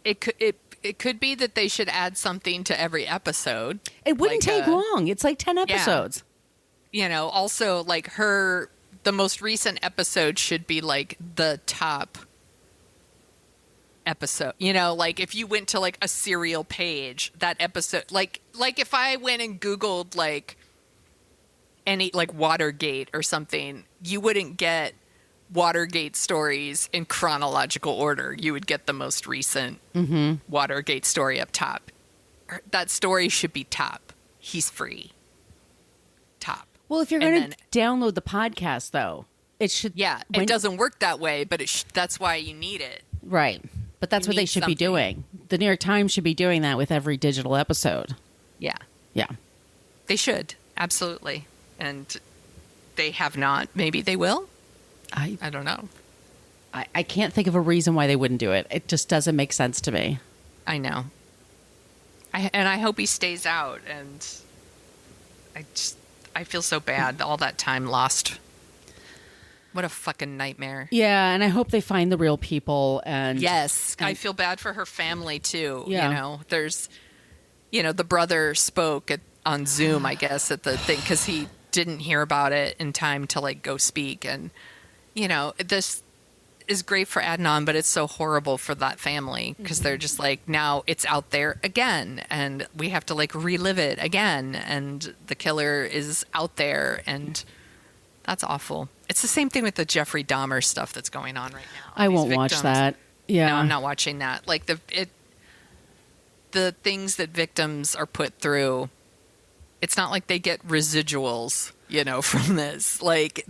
it could be that they should add something to every episode. It wouldn't take long. It's like 10 episodes. Yeah. Also like the most recent episode should be like the top episode. You know, like if you went to like a serial page, that episode, like if I went and Googled like any like Watergate or something, you wouldn't get Watergate stories in chronological order. You would get the most recent Watergate story up top. That story should be top. He's free. Top. Well, if you're going to download the podcast, though, it should. Yeah, it doesn't work that way, but that's why you need it. Right. But that's what they should be doing. The New York Times should be doing that with every digital episode. Yeah. Yeah. They should. Absolutely. And they have not. Maybe they will. I don't know. I can't think of a reason why they wouldn't do it. It just doesn't make sense to me. I know. I hope he stays out. And I feel so bad. All that time lost. What a fucking nightmare. Yeah, and I hope they find the real people. And yes, I feel bad for her family too. Yeah. You know, there's, the brother spoke on Zoom, I guess, at the thing because he didn't hear about it in time to like go speak. And this is great for Adnan, but it's so horrible for that family because they're just like, now it's out there again and we have to like relive it again. And the killer is out there and that's awful. It's the same thing with the Jeffrey Dahmer stuff that's going on right now. I won't watch that. Yeah. No, I'm not watching that. Like the things that victims are put through, it's not like they get residuals, from this. Like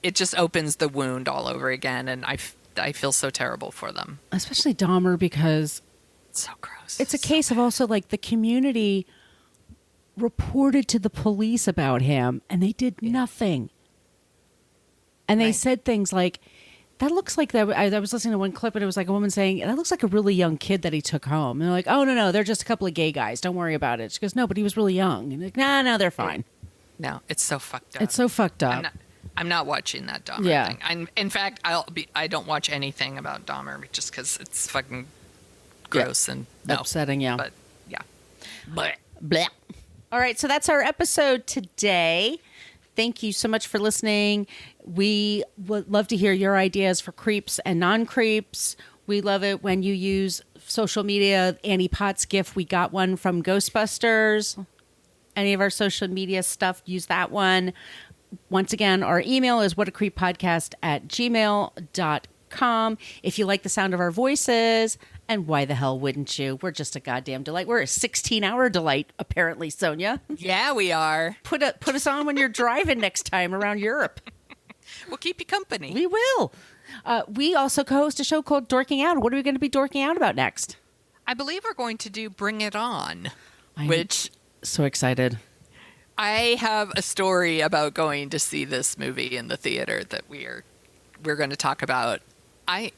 it just opens the wound all over again. And I feel so terrible for them. Especially Dahmer because it's so gross. It's a case of also like the community reported to the police about him and they did nothing. And they said things like, that looks like that. I was listening to one clip and it was like a woman saying, that looks like a really young kid that he took home. And they're like, oh, no, they're just a couple of gay guys. Don't worry about it. She goes, no, but he was really young. And they're like, no, they're fine. No, it's so fucked up. It's so fucked up. I'm not watching that Dahmer thing. In fact, I don't watch anything about Dahmer just because it's fucking gross and upsetting. Yeah. But yeah. Blech. All right. So that's our episode today. Thank you so much for listening. We would love to hear your ideas for creeps and non-creeps. We love it when you use social media. Annie Potts GIF, we got one from Ghostbusters. Any of our social media stuff, use that one. Once again, our email is whatacreeppodcast@gmail.com. If you like the sound of our voices, and why the hell wouldn't you? We're just a goddamn delight. We're a 16-hour delight, apparently, Sonia. Yeah, we are. Put us on when you're driving next time around Europe. We'll keep you company. We will. We also co-host a show called Dorking Out. What are we going to be dorking out about next? I believe we're going to do Bring It On, which... So excited. I have a story about going to see this movie in the theater that we're going to talk about. I'm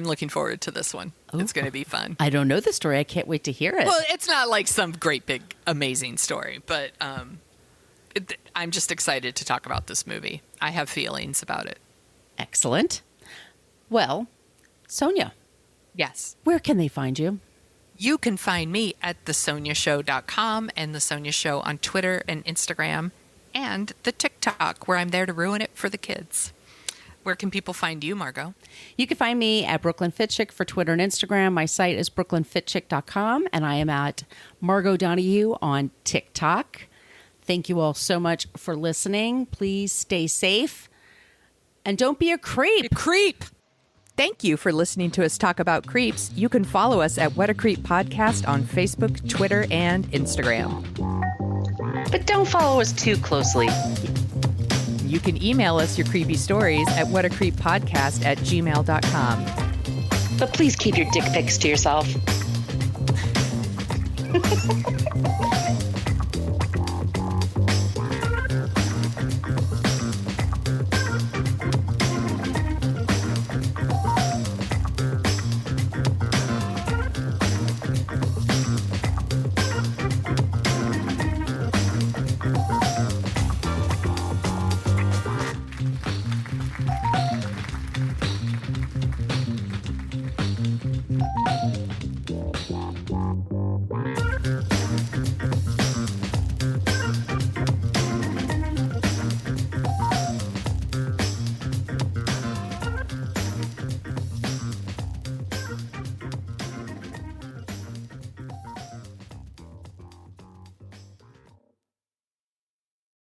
looking forward to this one. Ooh. It's going to be fun. I don't know the story. I can't wait to hear it. Well, it's not like some great big amazing story, but I'm just excited to talk about this movie. I have feelings about it. Excellent. Well, Sonia. Yes. Where can they find you? You can find me at thesoniashow.com and The Sonia Show on Twitter and Instagram and the TikTok where I'm there to ruin it for the kids. Where can people find you, Margot? You can find me at Brooklyn Fit Chick for Twitter and Instagram. My site is brooklynfitchick.com and I am at Margot Donahue on TikTok. Thank you all so much for listening. Please stay safe and don't be a creep. A creep. Thank you for listening to us talk about creeps. You can follow us at What a Creep Podcast on Facebook, Twitter, and Instagram. But don't follow us too closely. You can email us your creepy stories at whatacreeppodcast@gmail.com. But please keep your dick pics to yourself.